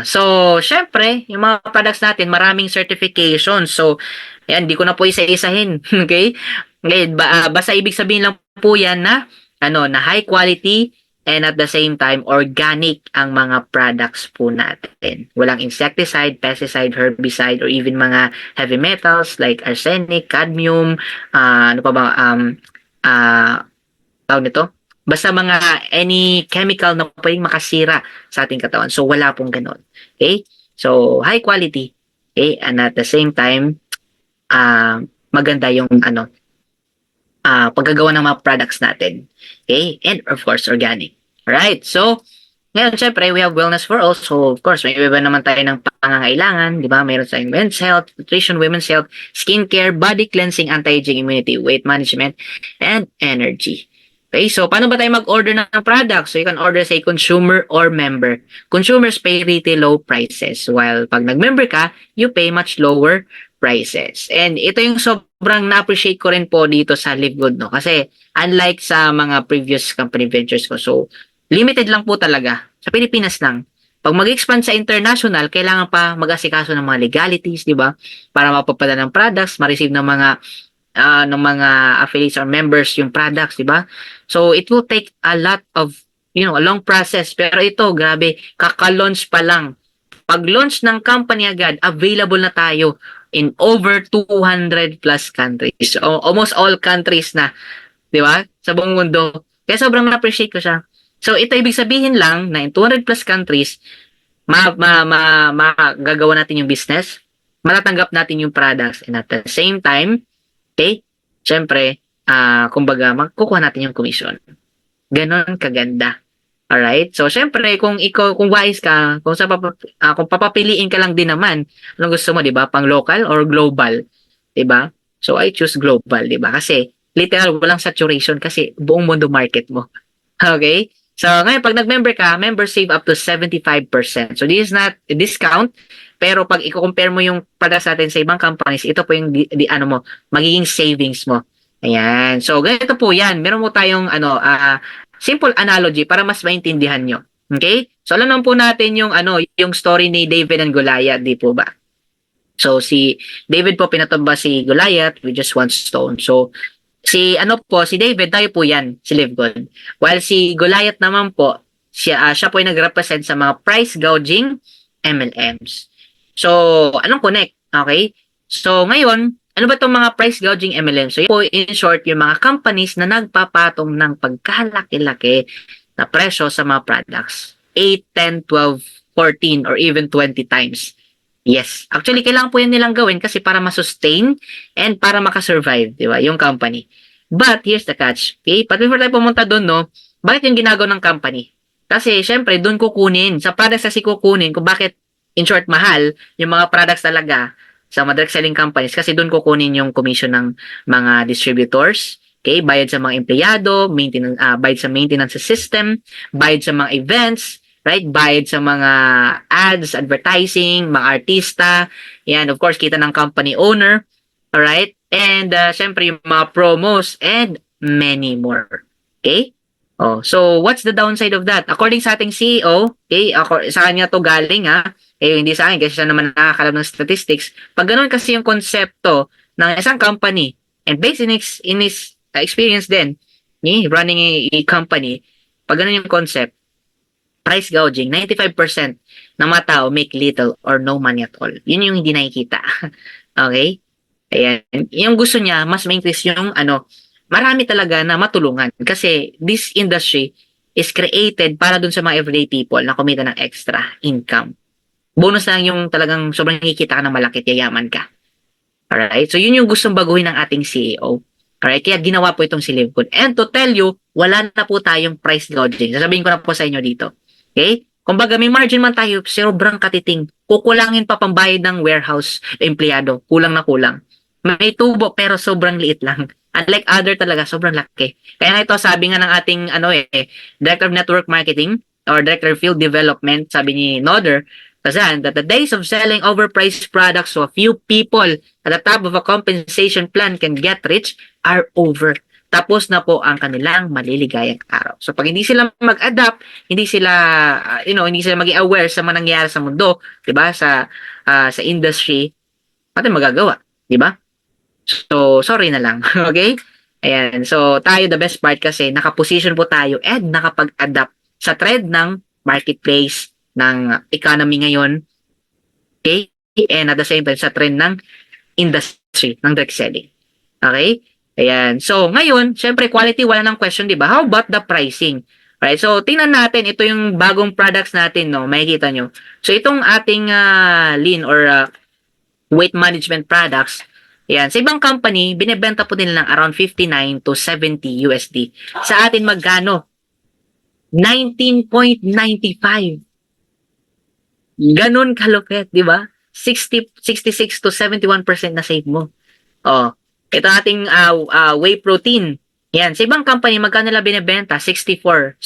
So, syempre, yung mga products natin, maraming certifications. So, yan, di ko na po isa-isahin. Okay? Ngayon, basta ibig sabihin lang po yan na, na high quality and at the same time, organic ang mga products po natin. Walang insecticide, pesticide, herbicide, or even mga heavy metals like arsenic, cadmium, ano pa ba, tawag nito? Basta mga any chemical na pwedeng makasira sa ating katawan. So, wala pong ganun. Okay? So, high quality. Okay? And at the same time, maganda yung paggagawa ng mga products natin. Okay? And of course, organic. Alright? So, ngayon, syempre, we have wellness for all. So, of course, may iba naman tayo ng pangangailangan. Di ba? Mayroon tayong men's health, nutrition, women's health, skincare, body cleansing, anti-aging, immunity, weight management, and energy. Okay, so paano ba tayo mag-order ng products? So you can order say consumer or member. Consumers pay retail low prices while pag nag-member ka, you pay much lower prices. And ito yung sobrang na-appreciate ko rin po dito sa Live Good, no? Kasi unlike sa mga previous company ventures ko, so limited lang po talaga. Sa Pilipinas lang. Pag mag-expand sa international, kailangan pa mag-asikaso ng mga legalities, di ba? Para mapapadala ng products, ma-receive ng mga affiliates or members yung products, di ba? So, it will take a lot of, a long process. Pero ito, grabe, kaka-launch pa lang. Pag-launch ng company agad, available na tayo in over 200 plus countries. So, almost all countries na, di ba? Sa buong mundo. Kaya sobrang na-appreciate ko siya. So, ito ibig sabihin lang na in 200 plus countries, magagawa natin yung business, matatanggap natin yung products, and at the same time, okay, syempre, kumbaga, magkukuha natin yung commission. Ganon kaganda. Alright? So, syempre, kung wise ka, kung papapiliin ka lang din naman, anong gusto mo, di ba? Pang local or global? Di ba? So, I choose global, di ba? Kasi, literal, walang saturation kasi buong mundo market mo. Okay? So, ngayon, pag nag-member ka, members save up to 75%. So, this is not a discount, pero pag i-compare mo yung products natin sa ibang companies, ito po yung magiging savings mo. Ayan. So, ganito po yan. Meron mo tayong simple analogy para mas maintindihan nyo. Okay? So, alam naman po natin yung yung story ni David and Goliath, di po ba? So, si David po pinatumba si Goliath with just one stone. So, si David, tayo po yan, si Live Good. While si Goliath naman po, siya po yung nag-represent sa mga price gouging MLMs. So, anong connect? Okay? So, ngayon, ano ba itong mga price gouging MLM? So, yun po, in short, yung mga companies na nagpapatong ng pagkalaki-laki na presyo sa mga products. 8, 10, 12, 14, or even 20 times. Yes. Actually, kailangan po yan nilang gawin kasi para ma-sustain and para makasurvive, di ba, yung company. But, here's the catch. Okay? But before tayo pumunta doon, no, bakit yung ginagawa ng company? Kasi, syempre, doon kukunin. Sa products kasi kukunin kung bakit, in short, mahal, yung mga products talaga sa mga direct selling companies kasi doon kukunin yung commission ng mga distributors, okay, bayad sa mga empleyado, bayad sa maintenance system, bayad sa mga events, right, bayad sa mga ads, advertising, mga artista, yan, of course, kita ng company owner, alright, and syempre yung mga promos and many more, okay? Oh, so what's the downside of that? According sa ating CEO, okay, sa kanya to galing hindi sa akin kasi siya naman nakakalam ng statistics. Pag ganoon kasi yung konsepto ng isang company and based in his experience din, running a company, pag ganoon yung concept, price gouging, 95% ng mga tao make little or no money at all. Yun yung hindi nakikita. Okay? Ayan. Yung gusto niya, mas ma-increase yung marami talaga na matulungan kasi this industry is created para dun sa mga everyday people na kumita ng extra income. Bonus lang yung talagang sobrang nakikita ka ng malaki, yayaman ka. Alright? So, yun yung gustong baguhin ng ating CEO. Alright? Kaya ginawa po itong si Live Good. And to tell you, wala na po tayong price gouging. Sasabihin ko na po sa inyo dito. Okay? Kumbaga, may margin man tayo, sobrang katiting. Kukulangin pa pambayad ng warehouse empleyado. Kulang na kulang. May tubo, pero sobrang liit lang. Unlike other talaga, sobrang laki. Kaya nga ito, sabi nga ng ating Director of Network Marketing or Director of Field Development, sabi ni Noder, Kazan, that the days of selling overpriced products to a few people at the top of a compensation plan can get rich are over. Tapos na po ang kanilang maliligayang araw. So pag hindi sila mag-adapt, hindi sila hindi sila maging aware sa mga nangyayari sa mundo, 'di ba? Sa industry, natin magagawa, 'di ba? So sorry na lang, okay? Ayan. So tayo the best part kasi naka-position po tayo and nakapag-adapt sa trend ng marketplace ng economy ngayon. Okay? And at the same time sa trend ng industry ng direct selling. Okay? Ayan. So, ngayon, syempre, quality, wala nang question, di ba? How about the pricing? Right? So, tingnan natin, ito yung bagong products natin, no? Makikita nyo. So, itong ating lean or weight management products, ayan, sa ibang company, binebenta po nila ng around 59 to 70 USD. Sa atin, magkano? 19.95. Ganun kalupit, di ba? 66 to 71% na save mo. Oh, ito ating whey protein. Yan, sa ibang company magkano nila binebenta? 65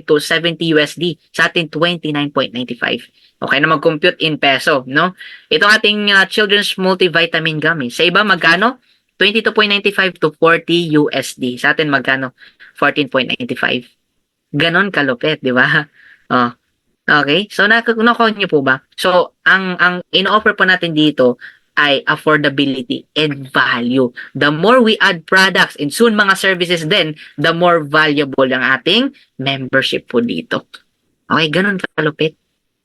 to 70 USD. Sa atin 29.95. Okay na mag-compute in peso, no? Ito ating children's multivitamin gummy. Sa iba magkano? 22.95 to 40 USD. Sa atin magkano? 14.95. Ganon kalupit, di ba? Oh. Okay? So nakuha niyo po ba? So ang in-offer po natin dito ay affordability and value. The more we add products and soon mga services din, the more valuable ang ating membership po dito. Okay, ganun kalupit.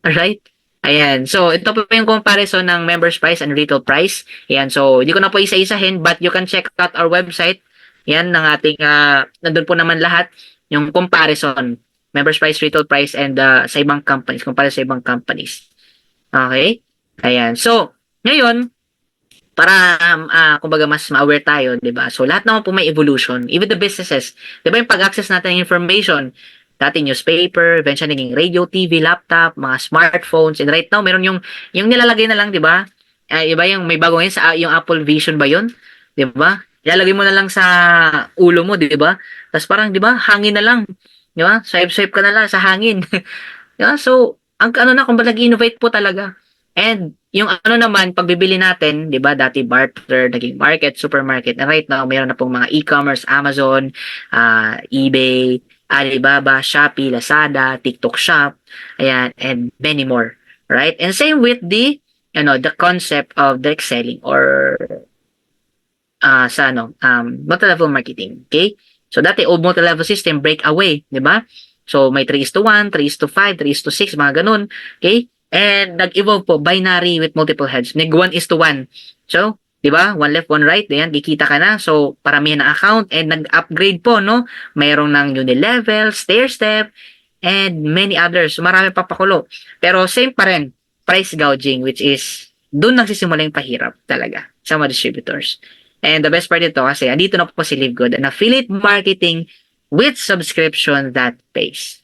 Alright? Ayan. So, ito po yung comparison ng members price and retail price. Ayan. So, hindi ko na po isa-isahin but you can check out our website. Ayan, ng ating, nandun po naman lahat yung comparison. Members price, retail price, and sa ibang companies. Comparison sa ibang companies. Okay? Ayan. So, ngayon, para kumbaga mas ma-aware tayo, 'di ba? So lahat naman po may evolution, even the businesses. 'Di ba yung pag-access natin ng information, dati newspaper, eventually naging radio, TV, laptop, mga smartphones, and right now meron yung nilalagay na lang, 'di ba? Iba yung may bago ngayon sa yung Apple Vision ba 'yun? 'Di ba? Ilalagay mo na lang sa ulo mo, 'di ba? Tapos parang 'di ba, hangin na lang. 'Di ba? Swipe ka na lang sa hangin. 'Di ba? So, ang kumbaga nag-innovate po talaga. And yung naman, pagbibili natin, di ba, dati barter, naging market, supermarket, and right now, mayroon na pong mga e-commerce, Amazon, eBay, Alibaba, Shopee, Lazada, TikTok Shop, ayan, and many more, right? And same with the concept of direct selling or multi-level marketing, okay? So, dati, old multi-level system, breakaway, di ba? So, may 3:1, 3:5, 3:6, mga ganun, okay? And nag-evolve po, binary with multiple heads. Nag 1:1. So, di ba? One left, one right. Ayan, kikita ka na. So, paramihan ng account. And nag-upgrade po, no? Mayroong ng unilevel, stair step, and many others. So, marami pa pakulo. Pero same pa rin. Price gouging, which is, doon nagsisimula yung pahirap talaga sa mga distributors. And the best part ito, kasi andito na po si LiveGood, an affiliate marketing with subscription that pays.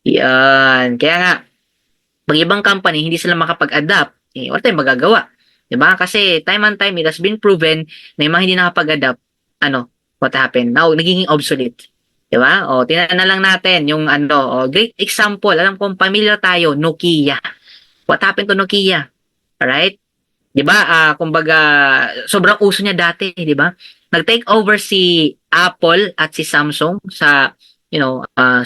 Yan. Kaya nga, pag ibang company, hindi sila makapag-adapt, wala tayong magagawa. Diba? Kasi time and time, it has been proven na yung mga hindi nakapag-adapt, what happened? Now, nagiging obsolete. Diba? O, tingnan na lang natin yung great example. Alam kong familiar tayo, Nokia. What happened to Nokia? Alright? Diba? Kumbaga, sobrang uso niya dati, diba? Nag-take over si Apple at si Samsung sa,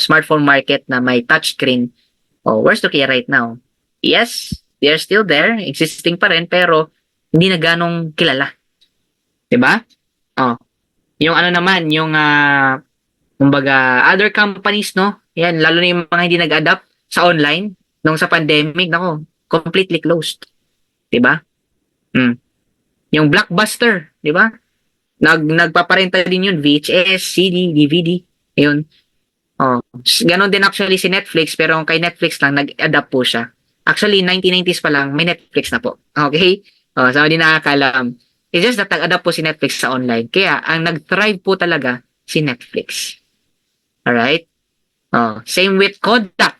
smartphone market na may touchscreen. Oh, where's Nokia right now? Yes, they are still there, existing pa rin, pero hindi na ganong kilala. Diba? Oh. Yung naman, yung kumbaga, other companies, no? Yan, lalo na yung mga hindi nag-adapt sa online nung sa pandemic, nako, completely closed. Diba? Yung Blockbuster, diba? Nagpaparenta din yun, VHS, CD, DVD, yun. Oh, ganon din actually si Netflix, pero kay Netflix lang nag-adapt po siya. Actually 1990s pa lang may Netflix na po. Okay? Oh, so hindi nakakalam. It's just that nag-adapt po si Netflix sa online. Kaya ang nag-thrive po talaga si Netflix. Alright? Oh, same with Kodak.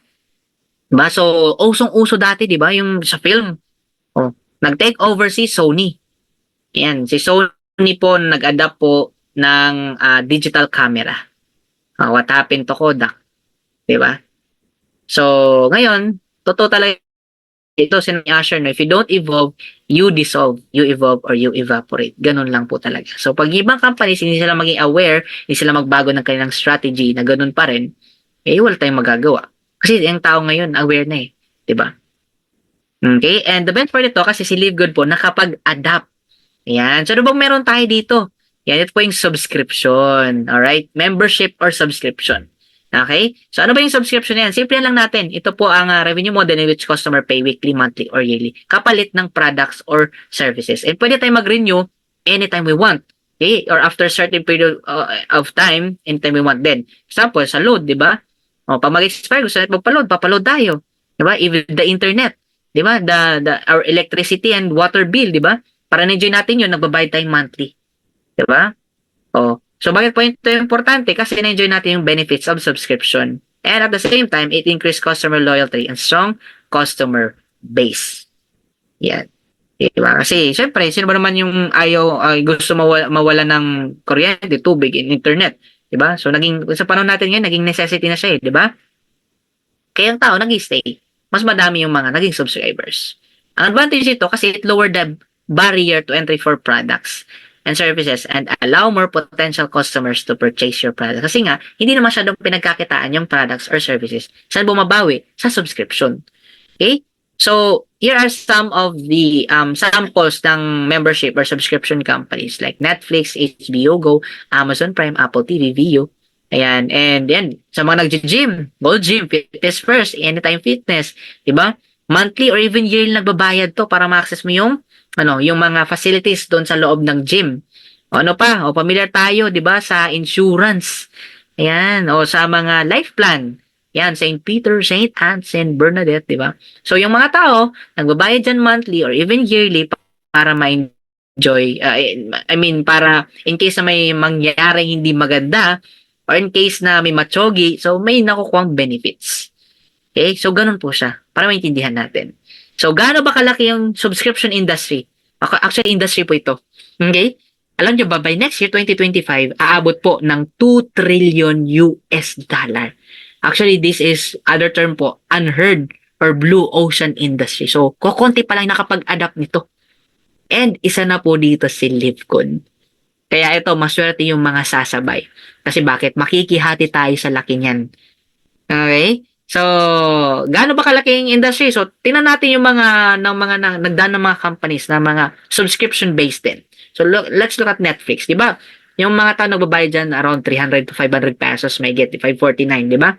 Diba? So, usong-uso dati, di ba? Yung sa film. Oh, nag-take over si Sony. Yan, si Sony po nag-adapt po ng digital camera. What happened to Kodak? Di ba? So, ngayon, totoo talaga ito si Asher, no? If you don't evolve, you dissolve. You evolve or you evaporate. Ganun lang po talaga. So, pag ibang companies, hindi sila maging aware, hindi sila magbago ng kanilang strategy na ganun pa rin, wala tayong magagawa. Kasi yung tao ngayon, aware na eh. Diba? Okay? And the best part ito, kasi si Live Good po, nakapag-adapt. Ayan. So, ano bang meron tayo dito? Yan, ito po yung subscription. Alright? Membership or subscription. Okay? So, ano ba yung subscription na yan? Simple lang natin. Ito po ang revenue model in which customer pay weekly, monthly, or yearly. Kapalit ng products or services. And pwede tayo mag-renew anytime we want. Okay? Or after a certain period of time, anytime we want din. Example, sa load, di ba? O, pag mag-expire, gusto natin magpa-load, papaload tayo. Di ba? Even the internet. Di ba? Our electricity and water bill, di ba? Para na-enjoy natin yun, nagbabayad tayong monthly. Di ba? O, so bakit po ito importante? Kasi na-enjoy natin yung benefits of subscription. And at the same time, it increases customer loyalty and strong customer base. Yan. Diba? Kasi, syempre, sino ba naman yung gusto mawala ng kuryente, tubig, internet? Diba? So, sa panahon natin ngayon, naging necessity na siya, diba? Kaya ang tao nag-stay. Mas madami yung mga naging subscribers. Ang advantage ito kasi it lowered the barrier to entry for products and services and allow more potential customers to purchase your product. Kasi nga, hindi na masyadong pinagkakitaan yung products or services. Saan bumabawi? Sa subscription. Okay? So, here are some of the samples ng membership or subscription companies like Netflix, HBO Go, Amazon Prime, Apple TV, Viu. Ayan. And yan, sa mga nag-gym, Gold Gym, Fitness First, Anytime Fitness. Diba? Monthly or even yearly nagbabayad to para ma-access mo yung mga facilities doon sa loob ng gym. O ano pa? O familiar tayo, 'di ba, sa insurance. Ayan, o sa mga life plan. Yan, St. Peter, St. Anne, St. Bernadette, 'di ba? So yung mga tao, nagbabayad diyan monthly or even yearly para ma-enjoy, para in case na may mangyaring hindi maganda or in case na may matsogi, so may nakukuhang benefits. Okay? So ganun po siya para maintindihan natin. So, gaano ba kalaki yung subscription industry? Actually, industry po ito. Okay? Alam nyo ba, by next year, 2025, aabot po ng 2 trillion US dollar. Actually, this is, other term po, unheard or blue ocean industry. So, kukunti pa lang nakapag-adapt nito. And isa na po dito si Livcon. Kaya ito, maswerte yung mga sasabay. Kasi bakit? Makikihati tayo sa laki niyan. Okay? So, gaano ba kalaking industry? So, tingnan natin yung nagdaan ng mga companies na mga subscription-based din. So, let's look at Netflix, di ba? Yung mga tao nagbabayad dyan around 300 to 500 pesos, may get 549, di ba?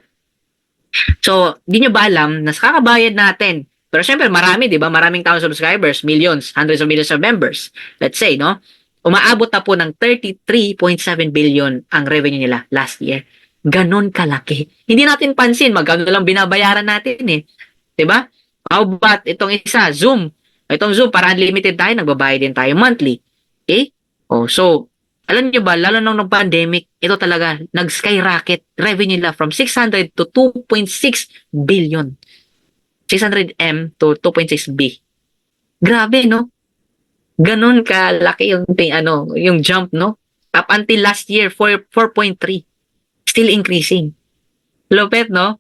So, di nyo ba alam na sa kakabayad natin, pero syempre marami, di ba? Maraming taong subscribers, millions, hundreds of millions of members. Let's say, no? Umaabot na po ng 33.7 billion ang revenue nila last year. Ganon kalaki. Hindi natin pansin, magkano lang binabayaran natin eh. 'Di ba? How about itong isa, Zoom? Itong Zoom, para unlimited tayo, nagbabayad din tayo monthly. Okay? Oh, so, alam niyo ba, lalo nung pandemic, ito talaga, nag-skyrocket revenue nila from 600 to 2.6 billion. 600M to 2.6 B. Grabe, no? Ganon kalaki yung jump, no? Up until last year, 4.3. Still increasing. Lupit, no?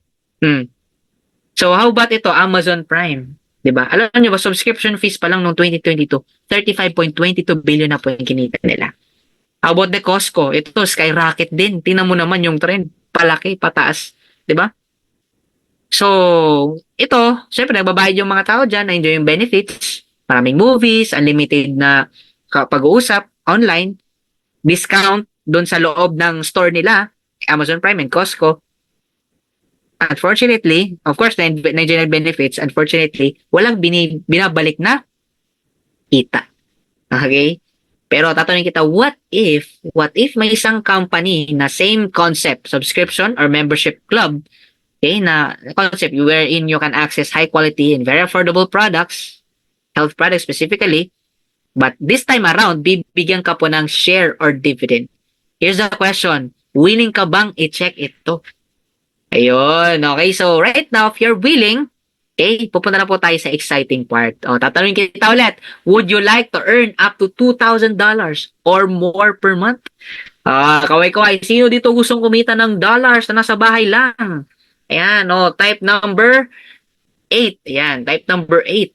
So, how about ito? Amazon Prime. Diba? Alam nyo ba, subscription fees pa lang noong 2022, 35.22 billion na po yung kinita nila. How about the Costco? Ito, skyrocket din. Tingnan mo naman yung trend. Palaki, pataas. Diba? So, ito, syempre, nagbabayad yung mga tao dyan, na-enjoy yung benefits. Maraming movies, unlimited na pag-uusap, online, discount doon sa loob ng store nila, Amazon Prime and Costco. Unfortunately, of course, Nigerian benefits, unfortunately, walang binabalik na kita. Okay? Pero tatanungin kita, what if may isang company na same concept, subscription or membership club, okay, na concept wherein you can access high quality and very affordable products, health products specifically, but this time around, bibigyan ka po ng share or dividend. Here's the question. Willing ka bang i-check ito? Ayun, okay. So, right now, if you're willing, Okay, pupunta na po tayo sa exciting part. O, tatanungin kita ulit, would you like to earn up to $2,000 or more per month? Kaway-kaway, sino dito gustong kumita ng dollars na nasa bahay lang? Ayan, type number 8. Ayan, type number 8.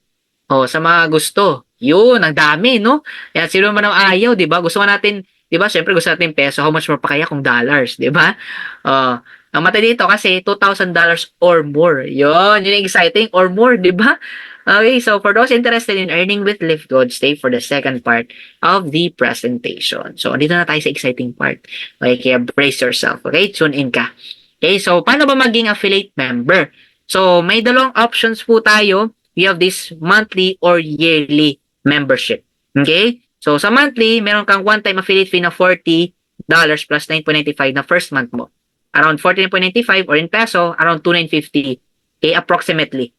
Sa mga gusto. Yun, ang dami, no? Ayan, sino man ang ayaw, di ba? Gusto natin, di ba? Siyempre, gusto natin peso. How much more pa kaya kung dollars, di ba? Ang mata dito kasi $2,000 or more. Yun yung exciting or more, di ba? Okay, so for those interested in earning with Live Good, stay for the second part of the presentation. So, dito na tayo sa exciting part. Okay, kaya brace yourself. Okay, tune in ka. Okay, so paano ba maging affiliate member? So, may dalawang options po tayo. We have this monthly or yearly membership. Okay? So, sa monthly, meron kang one-time affiliate fee na $40 plus $9.95 na first month mo. Around $14.95 or in peso, around $2,950. Okay, approximately.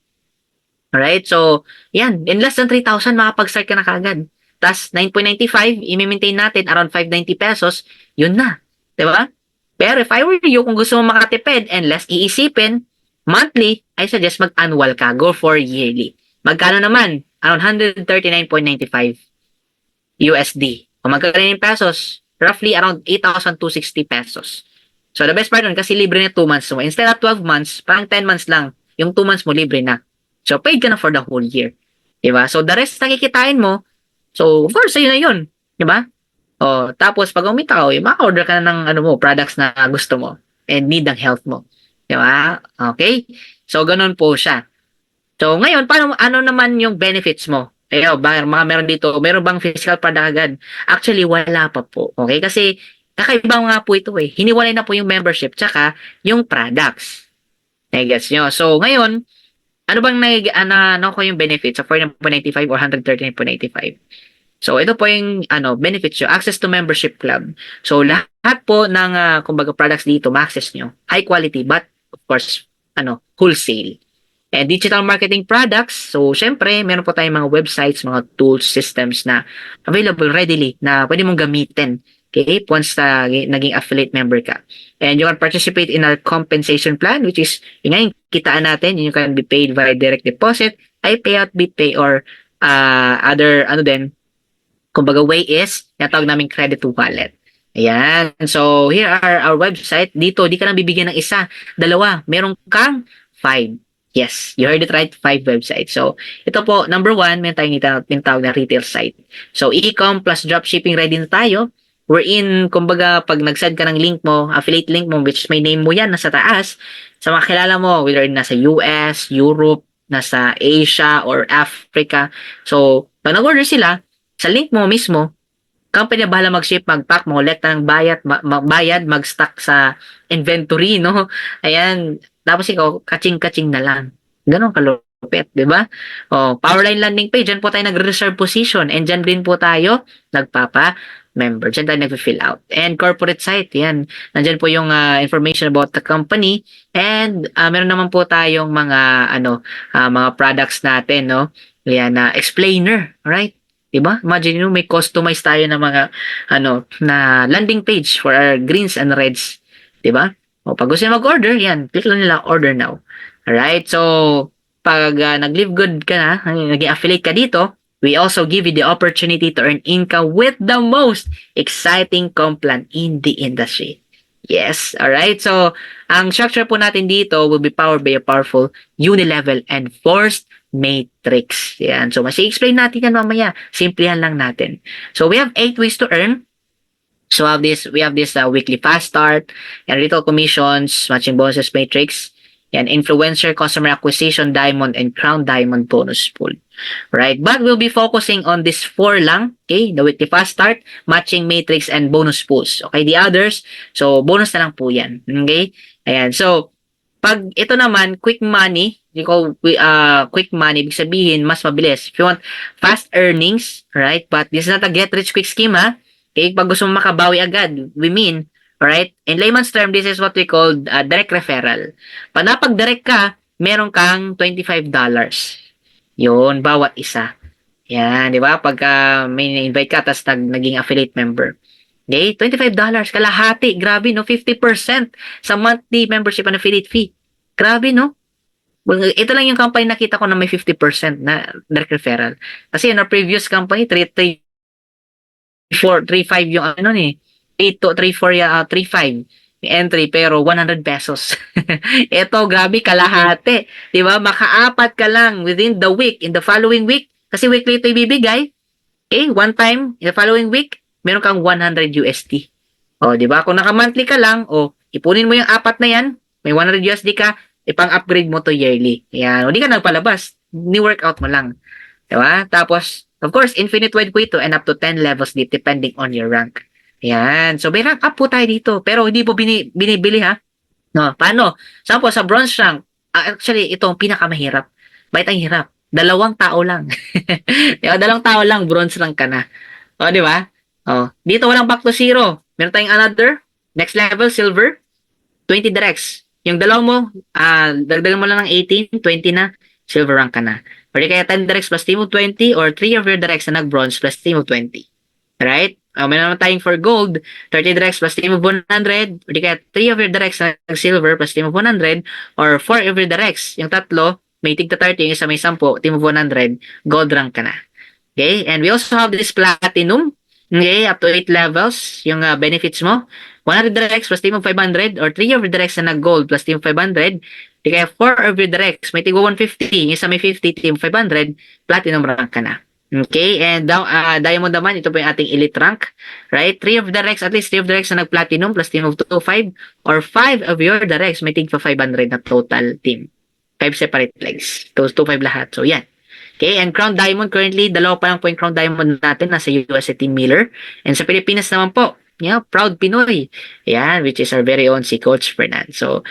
Alright, so, yan. In less than 3,000, makapag-start ka na kagad. Tapos, 9.95, i-maintain natin around 590 pesos, yun na. Diba? Pero if I were you, kung gusto mo makatipid and less iisipin, monthly, I suggest mag-annual ka. Go for yearly. Magkano naman? Around 139.95 USD. Kung magkano in pesos, roughly around 8,260 pesos. So, the best part nun, kasi libre na 2 months mo. Instead of 12 months, parang 10 months lang. Yung 2 months mo, libre na. So, paid ka na for the whole year. Diba? So, the rest nakikitain mo. So, of course, sa'yo na yun. Diba? Tapos, pag umita ka, maka-order ka na ng products na gusto mo and need ng health mo. Diba? Okay? So, ganun po siya. So, ngayon, ano naman yung benefits mo? Meron dito, meron bang physical product agad? Actually, wala pa po. Okay? Kasi, kakaiba nga po ito eh. Hiniwalay na po yung membership tsaka yung products. Gets nyo? So, ngayon, ano bang ko yung benefits sa 49.95 or 139.95? So, ito po yung benefits nyo. Access to membership club. So, lahat po ng kumbaga products dito, ma-access nyo. High quality, but of course, wholesale. And digital marketing products. So, syempre, meron po tayong mga websites, mga tools, systems na available readily na pwede mong gamitin. Okay? Once naging affiliate member ka. And you can participate in our compensation plan, which is, yung kitaan natin, you can be paid via direct deposit, iPayout, BitPay, or other, kumbaga way is, natawag namin credit wallet. Ayan. So, here are our website. Dito, di ka lang bibigyan ng isa. Dalawa. Meron kang 5. Yes, you heard it right, 5 websites. So, ito po, number 1, may tayong tinatawag na retail site. So, e-com plus dropshipping ready na tayo. Wherein, kumbaga, pag nag-send ka ng link mo, affiliate link mo, which may name mo yan, nasa taas, sa mga kilala mo, whether nasa US, Europe, nasa Asia, or Africa. So, pag nag-order sila, sa link mo mismo, company na bahala mag-ship, mag-pack, mag-collect ng bayad, mag-stock sa inventory, no? Ayan. Tapos ikaw, kaching-kaching na lang. Ganon kalupit, di ba? Powerline landing page, dyan po tayo nag-reserve position. And dyan din po tayo nagpapa-member. Dyan tayo nag-fill out. And corporate site, yan. Nandyan po yung information about the company. And meron naman po tayong mga, mga products natin, no? Yan, explainer, right? Diba? Imagine nyo, may customize tayo na mga, na landing page for our greens and reds. Diba? Pag gusto nyo mag-order, yan, click lang nila, order now. Alright? So, pag nag-live good ka na, naging affiliate ka dito, we also give you the opportunity to earn income with the most exciting comp plan in the industry. Yes, alright? So, ang structure po natin dito will be powered by a powerful unilevel and forced matrix. Yan. So, mas i-explain natin yan mamaya. Simplihan lang natin. So, we have 8 ways to earn. So, we have this weekly fast start, and retail commissions, matching bonuses matrix, and influencer, customer acquisition, diamond, and crown diamond bonus pool. Right? But we'll be focusing on this 4 lang. Okay? The weekly fast start, matching matrix, and bonus pools. Okay? The others, so bonus na lang po yan. Okay? Ayan. So, pag ito naman, quick money, quick money, ibig sabihin, mas mabilis. If you want fast earnings, right? But this is not a get-rich-quick scheme, ha? Okay? Pag gusto mo makabawi agad, we mean, alright? In layman's term, this is what we call direct referral. Pag napag-direct ka, meron kang $25. Yun, bawat isa. Yan, di ba? Pagka may invite ka, tapos naging affiliate member. Okay? $25, kalahati. Grabe, no? 50% sa monthly membership and affiliate fee. Grabe, no? Well, ito lang yung company nakita ko na may 50% na direct referral. Kasi yung previous company, 3-4, 3-5 yung ano eh. 3-4, 3-5 yung entry pero 100 pesos. Ito, grabe, kalahati. Di ba? Makaapat ka lang within the week, in the following week. Kasi weekly ito ibibigay. Okay, one time, in the following week, meron kang 100 USD. O, di ba? Kung naka-monthly ka lang, ipunin mo yung apat na yan, may 100 USD ka, ipang-upgrade mo to yearly. Yan. O, di ka nagpalabas. Ni-workout mo lang. Di ba? Tapos, of course, infinite wide po ito and up to 10 levels deep depending on your rank. Yan. So, may rank up po tayo dito. Pero hindi po binibili ha. No, paano? Saan po? Sa bronze rank. Actually, ito ang pinakamahirap. Bakit ang hirap? 2 tao lang. Di ba? 2 tao lang, bronze rank ka na. O, di ba? O, dito walang back to zero. Meron tayong another. Next level, silver. 20 directs. Yung dalaw mo, dagdagan mo lang ng 18, 20 na, silver rank ka na. Or di kaya 10 directs plus team of 20 or 3 of your directs na nag-bronze plus team of 20. Right? Meron naman tayong for gold, 30 directs plus team of 100, or di kaya 3 of your directs na silver plus team of 100, or 4 of your directs. Yung tatlo, may tigta 30, yung isa may 10, team of 100, gold rank ka na. Okay? And we also have this platinum. Okay? Up to 8 levels, yung benefits mo. 100 directs plus team of 500, or 3 of your directs na nag-gold plus team of 500, di kaya 4 of your directs, may tigwa 150, yung isa may 50, team 500, platinum rank ka na. Okay, and diamond naman, ito po yung ating elite rank, right? 3 of the directs, at least 3 of the directs na nag-platinum plus team of 2-5, or 5 of your directs, may tig pa 500 na total team. 5 separate legs. Those 2-5 lahat. So, yan. Okay, and Crown Diamond, currently, 2 pa lang po yung Crown Diamond natin, nasa USA Team Miller. And sa Pilipinas naman po, Proud Pinoy. Yan, which is our very own si Coach Fernan. So,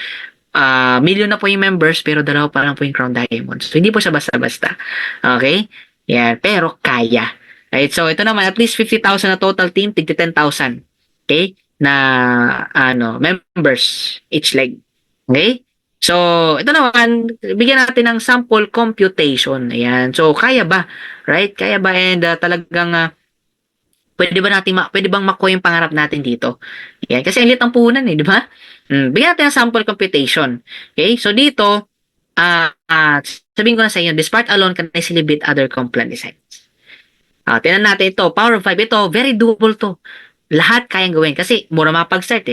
million na po yung members, pero 2 pa lang po yung Crown Diamond. So, hindi po siya basta-basta. Okay? Yan, pero kaya. Right? So, ito naman, at least 50,000 na total team, tigti 10,000. Okay? Na, members each leg. Okay? So, ito naman, bigyan natin ng sample computation. Ayan. So, kaya ba? Right? Kaya ba? And talagang, pwede bang makuha yung pangarap natin dito? Ayan. Kasi ang liit ang puhunan di ba? Bigyan natin ng sample computation. Okay? So, dito, sabihin ko na sa inyo, this part alone can easily beat other Complan designs. Tingnan natin ito. Power of 5. Ito, very doable to. Lahat kayang gawin. Kasi, mura mapag-start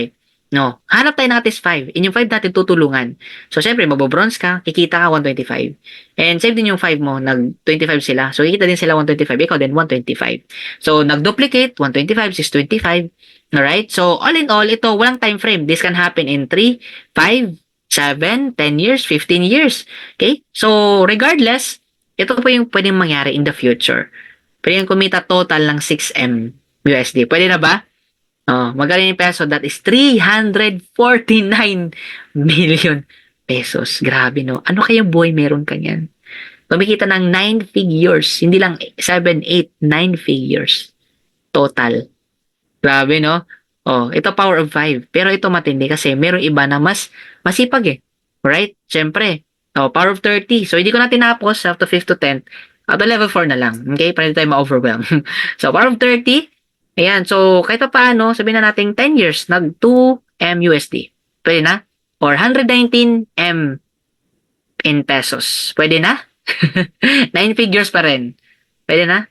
No. Hanap tayo ng atis 5. In yung 5 natin tutulungan. So, syempre, mabobronze ka, kikita ka 125. And save din yung 5 mo, nag-25 sila. So, kikita din sila 125. Ikaw din 125. So, nag-duplicate, 125, 625. Alright? So, all in all, ito, walang time frame. This can happen in 3, 5, 7, 10 years, 15 years. Okay? So, regardless, ito po yung pwedeng mangyari in the future. Pwede yung kumita total ng 6M USD. Pwede na ba? Magaling yung peso. That is 349 million pesos. Grabe, no? Ano kayang buhay meron ka yan? Kumikita ng 9 figures. Hindi lang 7, 8, 9 figures. Total. Grabe, no? Ito power of 5. Pero ito matindi kasi meron iba na mas masipag Right? Siyempre. Power of 30. So, hindi ko na tinapos up to 5 to 10. Up to level 4 na lang. Okay? Para hindi tayo ma-overwhelm. So, power of 30. Ayan. So, kahit pa paano, sabihin na natin 10 years, nag 2M USD. Pwede na? Or 119M in pesos. Pwede na? 9 figures pa rin. Pwede na?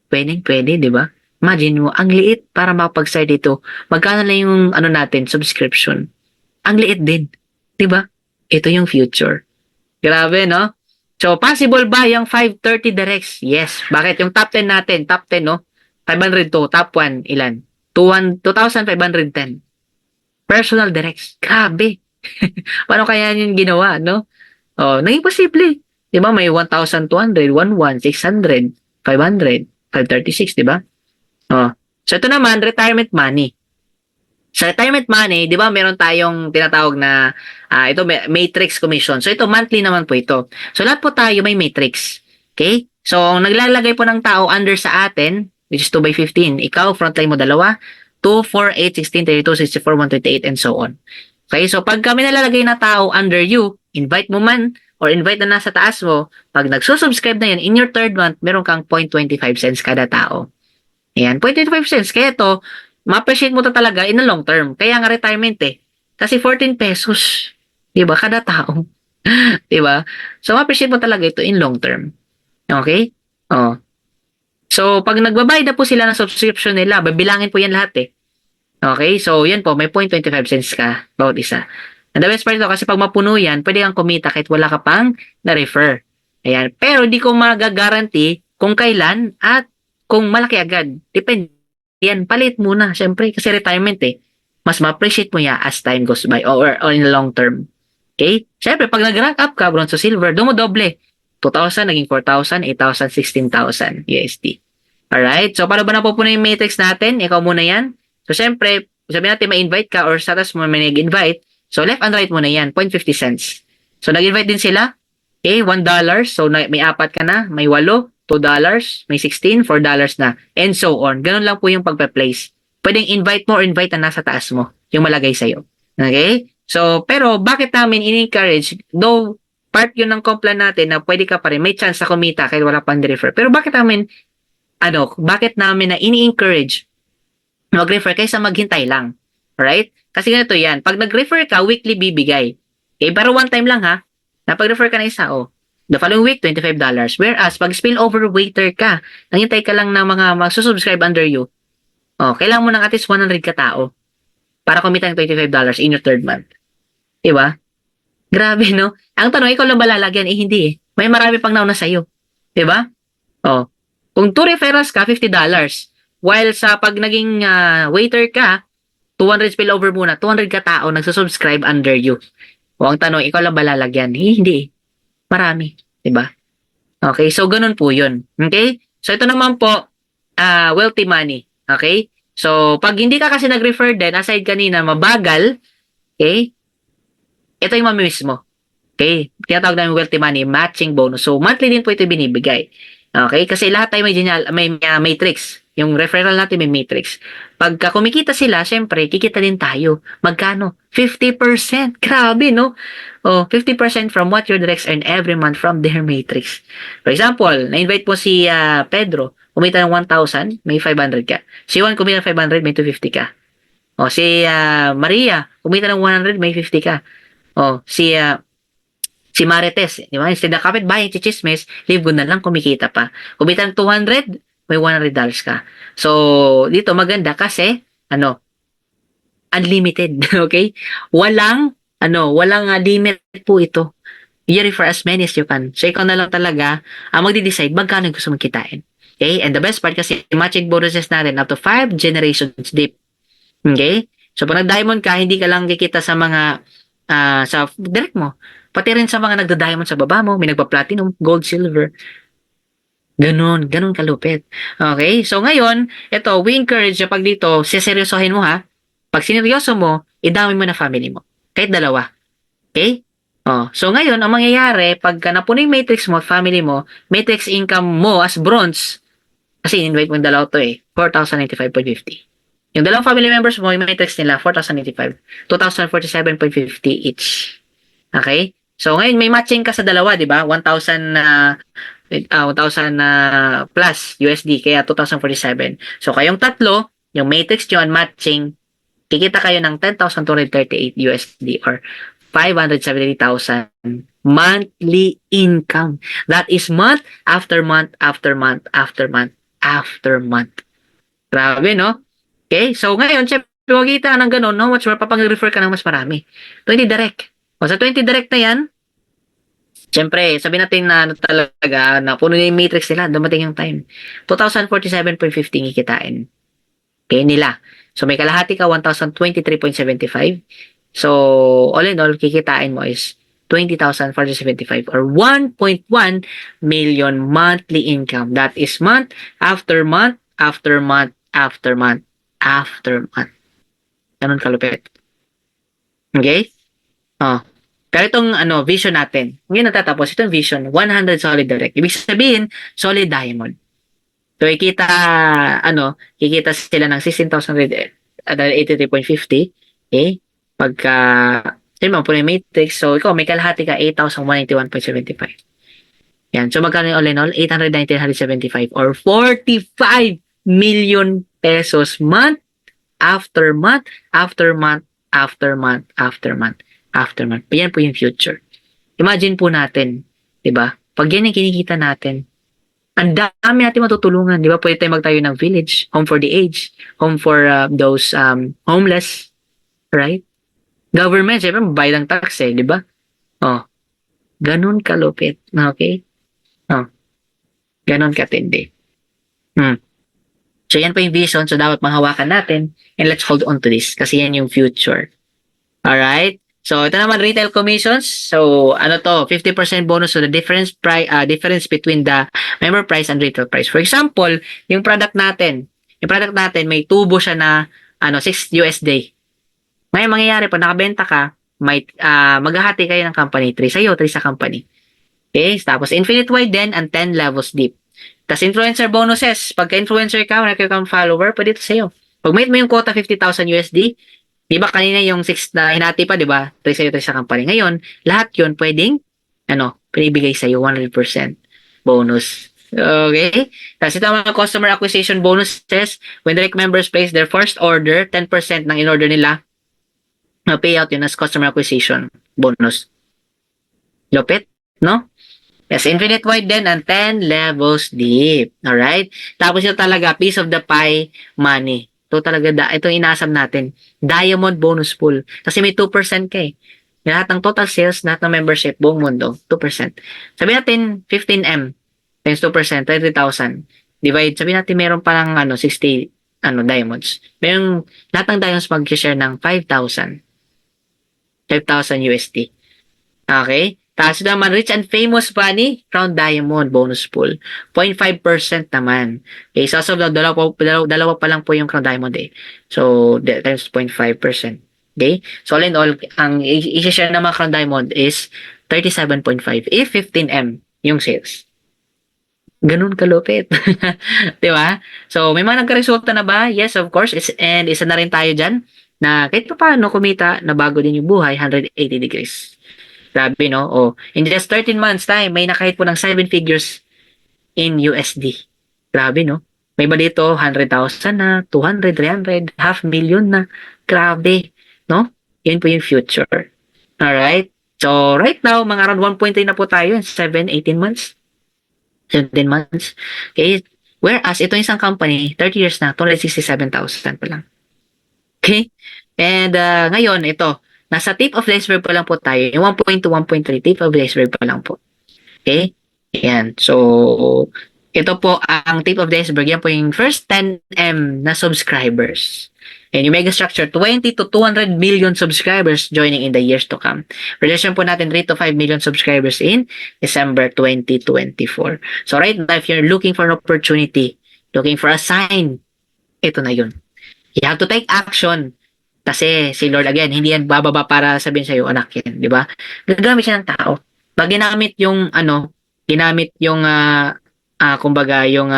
Pwede, di ba? Imagine mo, ang liit para makapag-start dito. Magkano lang yung natin, subscription? Ang liit din. 'Di ba? Ito yung future. Grabe, no? So, possible ba yung 530 directs? Yes. Bakit? Yung top 10 natin, top 10, no? 500 to, top 1, ilan? 2,510. Personal directs. Grabe. Paano kaya yun ginawa, no? Naging posible. 'Di ba? May 1,200, 11, 600, 500, 536, 'di ba? So ito naman, retirement money. Sa retirement money, di ba meron tayong tinatawag na ito matrix commission. So ito monthly naman po ito. So lahat po tayo may matrix. Okay? So naglalagay po ng tao under sa atin, which is 2/15. Ikaw, frontline mo 2, 2, 4, 8, 16, 32, 64, 128, and so on. Okay? So pag kami nalalagay na tao under you, invite mo man or invite na nasa taas mo, pag nagsusubscribe na yan, in your third month, meron kang 0.25 cents kada tao. Ayan, 0.25 cents. Kaya ito, ma-appreciate mo to talaga in the long term. Kaya nga retirement Kasi 14 pesos. Diba? Kada tao. Diba? So, ma-appreciate mo talaga ito in long term. Okay? Oh. So, pag nagbabayad na po sila ng subscription nila, babilangin po yan lahat eh. Okay? So, yan po, may 0.25 cents ka bawat isa. And the best part ito, kasi pag mapuno yan, pwede kang kumita kahit wala ka pang na-refer. Ayan. Pero di ko magagaranti kung kailan at kung malaki agad. Depende. Yan, palit muna. Siyempre, kasi retirement eh. Mas ma-appreciate mo yan as time goes by or in the long term. Okay? Siyempre, pag nag-rank up ka, bronze to silver, doon mo doble. 2,000, naging 4,000, 8,000, 16,000 USD. Alright? So, paano ba napupuno yung matrix natin? Ikaw muna yan. So, siyempre, sabihin natin ma-invite ka or status mo may nag-invite. So, left and right muna yan, 0.50 cents. So, nag-invite din sila. Okay, $1. So, may 4 ka na, may 8, $2, may 16, $4 na. And so on. Ganun lang po yung pagpa-place. Pwedeng invite mo or invite na nasa taas mo, yung malagay sa'yo. Okay? So, pero bakit namin in-encourage, though part yun ng complan natin na pwede ka pa rin, may chance na kumita kahit wala pang refer. Pero bakit namin na ini-encourage mag-refer kaysa maghintay lang. Right? Kasi ganito yan. Pag nag-refer ka, weekly bibigay. Okay? Pero one time lang ha. Napag-refer ka na isa, the following week, $25. Whereas, pag spillover waiter ka, nanghintay ka lang ng mga magsusubscribe under you, kailangan mo ng at least 100 katao para kumita ng $25 in your third month. Diba? Grabe, no? Ang tanong, ikaw lang ba lalagyan? Hindi eh. May marami pang nauna sa'yo. Diba? Kung 2 referrals ka, $50. While sa pag naging waiter ka, 200 spillover muna, 200 katao nagsusubscribe under you. Ang tanong, ikaw lang ba lalagyan? Hindi eh. Marami. Diba? Okay, so ganun po yun. Okay? So ito naman po, wealthy money. Okay? So, pag hindi ka kasi nag-refer din, aside kanina, mabagal, okay? Ito yung mamimiss mo. Okay? Tinatawag namin wealthy money, matching bonus. So, monthly din po ito binibigay. Okay? Kasi lahat tayo may matrix. Yung referral natin may matrix. Pagka kumikita sila, syempre, kikita din tayo. Magkano? 50%. Grabe, no? 50% from what your directs earn every month from their matrix. For example, na-invite po si Pedro, kumita ng 1,000, may 500 ka. Si Juan, kumita ng 500, may 250 ka. Si Maria, kumita ng 100, may 50 ka. Si Marites, di ba? Instead na kapit-bahay, chichismes, live good na lang, kumikita pa. Kumita ng 200, may $100 ka. So, dito maganda kasi, unlimited, okay? Walang limit po ito. You refer as many as you can. So, ikaw na lang talaga ang magde-decide magkano gusto mong kitain. Okay? And the best part kasi, matching bonuses natin up to 5 generations deep. Okay? So, pag nag-diamond ka, hindi ka lang kikita sa mga sa direct mo. Pati rin sa mga nagda-diamond sa baba mo, may nagpa-platinum, gold, silver. Ganun kalupit. Okay? So ngayon, ito, we encourage pag dito, siseryosohin mo ha. Pag sineryoso mo, idami mo na family mo. Kahit dalawa. Okay? So ngayon, ang mangyayari, pagka napuno yung matrix mo, family mo, matrix income mo as bronze, kasi invite mo yung dalawa to 4,095.50. Yung dalawang family members mo, yung matrix nila, 4,085. 2,047.50 each. Okay? So ngayon, may matching ka sa dalawa, di ba? 1,000 plus USD, kaya 2,047. So, kayong tatlo, yung matrix nyo and matching, kikita kayo ng 10,238 USD or 570,000 monthly income. That is month after month after month after month after month. Grabe, no? Okay, so ngayon, syempre, makikita ka ng ganun, no? Much more, papag-refer ka ng mas marami. 20 direct. O sa 20 direct na yan, siyempre, sabi natin na talaga, na puno yung matrix nila, dumating yung time. 2,047.50 kikitain. Okay, nila. So, may kalahati ka, 1,023.75. So, all in all, kikitain mo is 20,475 or 1.1 million monthly income. That is month after month after month after month after month. Ganun kalupit. Okay? Pero itong vision natin, ngayon natatapos, itong vision, 100 solid direct. Ibig sabihin, solid diamond. So, kikita sila ng 16,83.50. Okay? Pagka, yun mo, puno yung matrix. So, ikaw, may kalahati ka, 8,191.75. Yan. So, magkano yung all in all? 819,175 or 45 million pesos month after month after month after month after month after month. Yan po yung future. Imagine po natin, 'di ba? Pag yan yung kinikita natin, ang dami natin matutulungan, 'di ba? Pwede tayong magtayo ng village, home for the aged, home for those homeless, right? Government, syempre magbayad ng tax eh, 'di ba? Oh, ganun kalupit, okay? Oh, ganun katindi. Hmm. So yan po yung vision, so dapat mahawakan natin and let's hold on to this kasi yan yung future. Alright? So ito naman retail commissions. So ano to, 50% bonus so the difference between the member price and retail price. For example, yung product natin may tubo siya na ano 6 USD. Ngayon mangyayari pag nakabenta ka, may maghahati kayo ng company, 3 sa iyo, 3 sa company. Okay? Tapos infinite wide din and 10 levels deep. Tapos influencer bonuses. Pagka-influencer ka, wala kang follower, pwede ito sa'yo. Pag meet mo yung quota 50,000 USD, di ba kanina yung 6 na hinati pa, di ba? 3 sa'yo, 3 sa company. Ngayon, lahat yun pwedeng, pinibigay sa'yo 100% bonus. Okay? Tapos ito ang mga customer acquisition bonuses. When direct members place their first order, 10% ng in-order nila, payout yun as customer acquisition bonus. Lupit, no? Yes, infinite wide din and 10 levels deep. Alright? Tapos ito talaga, piece of the pie money. Ito talaga, ito inasam natin. Diamond bonus pool. Kasi may 2% ka eh. Lahat ng total sales, lahat ng membership, buong mundo, 2%. Sabi natin, 15M times 2%, 30,000. Divide, sabi natin meron palang 60 diamonds. Mayroong, lahat ng diamonds mag-share ng 5,000. 5,000 USD. Okay? Tapos naman, rich and famous bunny, crown diamond bonus pool. 0.5% naman. Okay, so as of now, dalawa pa lang po yung crown diamond eh. So, times 0.5%. Okay? So, all in all, ang i-share ng mga crown diamond is 37.5 if 15M yung sales. Ganun kalupit. Di ba? So, may mga nagka-resulta na ba? Yes, of course. And isa na rin tayo dyan na kahit pa paano kumita, na bago din yung buhay, 180 degrees. Grabe, no? Oh, in just 13 months time, may nakahit po ng 7 figures in USD. Grabe, no? May ba dito 100,000 na, 200, 300, half million na. Grabe, no? Yan po yung future. Alright? So, right now, mga around 1.3 na po tayo in 7, 18 months. 17 months. Okay? Whereas, ito isang company, 30 years na, 267,000 pa lang. Okay? And ngayon, ito, nasa tip of the iceberg pa lang po tayo. Yung 1.2, 1.3, tip of the iceberg pa lang po. Okay? Ayan. So, ito po ang tip of the iceberg. Yan po yung first 10M na subscribers. And yung mega structure, 20 to 200 million subscribers joining in the years to come. Projection po natin 3 to 5 million subscribers in December 2024. So, right now, if you're looking for an opportunity, looking for a sign, ito na yun. You have to take action. Kasi si Lord again, hindi yan bababa para sabihin sa'yo, anak yan, di ba? Gagamit siya ng tao. Pag ginamit yung, kumbaga, yung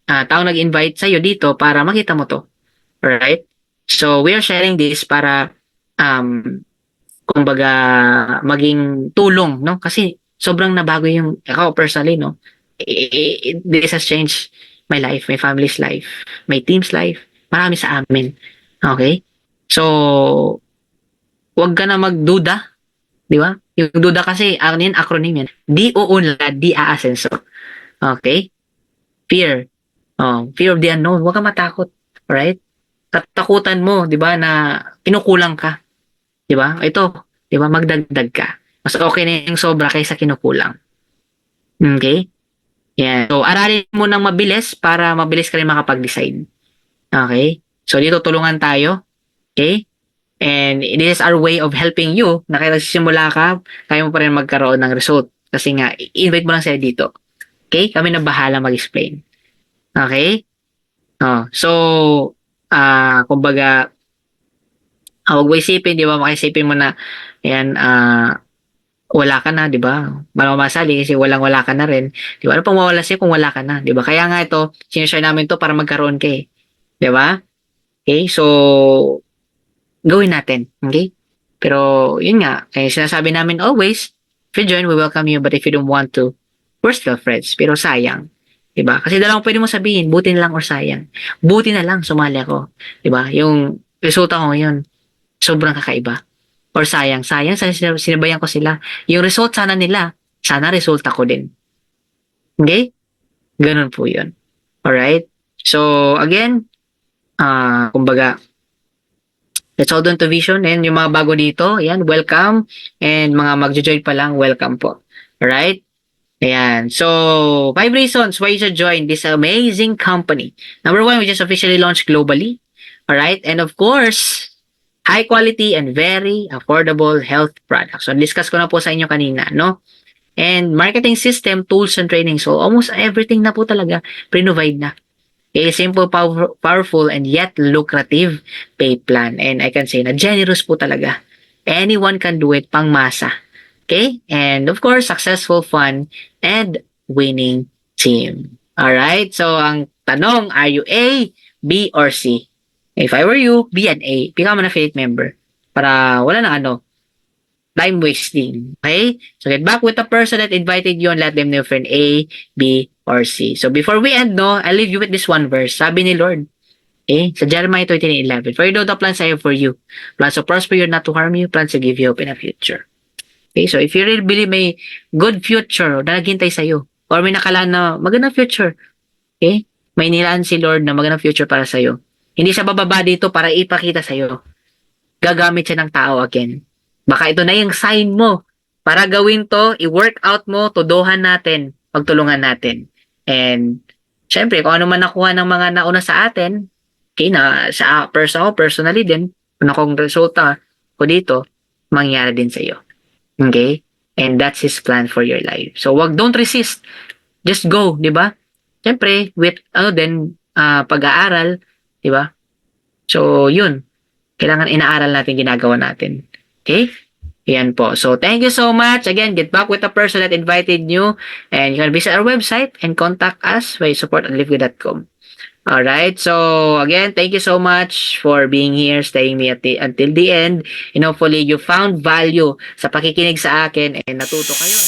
tao nag-invite sa'yo dito para makita mo to. Alright? So, we are sharing this para, kumbaga, maging tulong, no? Kasi sobrang nabago yung, ako personally, no? This has changed my life, my family's life, my team's life, marami sa amin. Okay? So, wag ka na magduda, di ba? Yung duda kasi, acronym yan. D-O-U-N-L-A-D, D-A-Asenso. Okay? Fear. Fear of the unknown. Wag ka matakot. Alright? Katakutan mo, di ba, na kinukulang ka. Di ba? Ito, di ba, magdagdag ka. Mas okay na yung sobra kaysa kinukulang. Okay? Yan. So, aralin mo ng mabilis para mabilis ka rin makapag-decide. Okay? So, dito tulungan tayo. Okay? And this is our way of helping you na kaya nagsisimula ka, kaya mo pa rin magkaroon ng result. Kasi nga, invite mo lang sila dito. Okay? Kami na bahala mag-explain. Okay? So, kumbaga, huwag mo isipin, di ba? Makisipin mo na, yan, wala ka na, di ba? Mamamasali kasi wala ka na rin. Di ba? Ano pang mawala sa'yo kung wala ka na? Di ba? Kaya nga ito, sinishare namin to para magkaroon ka eh. Di ba? Okay? So, gawin natin. Okay? Pero, yun nga, sinasabi namin always, if you join, we welcome you, but if you don't want to, we're still friends. Pero sayang. Diba? Kasi dalawang pwede mo sabihin, buti na lang or sayang. Buti na lang, sumali ako. Diba? Yung resulta ko ngayon, sobrang kakaiba. Or sayang, sinabayan ko sila. Yung result sana nila, sana resulta ko din. Okay? Ganun po yun. Alright? So, again, kumbaga, let's hold on to vision. And yung mga bago dito, ayan, welcome. And mga magjo-join pa lang, welcome po. Alright? Ayan. So, 5 reasons why you should join this amazing company. Number 1, we just officially launched globally. Alright? And of course, high quality and very affordable health products. So, discuss ko na po sa inyo kanina, no? And marketing system, tools, and training. So, almost everything na po talaga, pre-provide na. A simple, powerful, and yet lucrative pay plan. And I can say na generous po talaga. Anyone can do it, pang masa. Okay? And of course, successful, fun, and winning team. Alright? So, ang tanong, are you A, B, or C? If I were you, be an A. Become an affiliate member. Para wala na time wasting. Okay? So, get back with the person that invited you and let them know if you're an A, B, or C. So, before we end, no, I'll leave you with this one verse. Sabi ni Lord, sa Jeremiah 29:11, for you know the plans I have for you. Plans to prosper you, not to harm you. Plans to give you hope in a future. Okay? So, if you really believe may good future na naghintay sa'yo, or may nakalaan na magandang future, okay? May nilaan si Lord na magandang future para sa'yo. Hindi siya bababa dito para ipakita sa'yo. Gagamit siya ng tao again. Baka ito na yung sign mo para gawin to, i-work out mo, tuduhan natin, pagtulungan natin. And, syempre, kung ano man nakuha ng mga nauna sa atin, okay, na sa personally din, kung akong resulta ko dito, mangyari din sa iyo. Okay? And that's His plan for your life. So, don't resist. Just go, di ba? Syempre, with, pag-aaral, di ba? So, yun. Kailangan inaaral natin, ginagawa natin. Okay? Yan po. So, thank you so much. Again, get back with the person that invited you. And you can visit our website and contact us by support@livegood.com. Alright. So, again, thank you so much for being here, staying me until the end. And hopefully, you found value sa pakikinig sa akin and natuto kayo.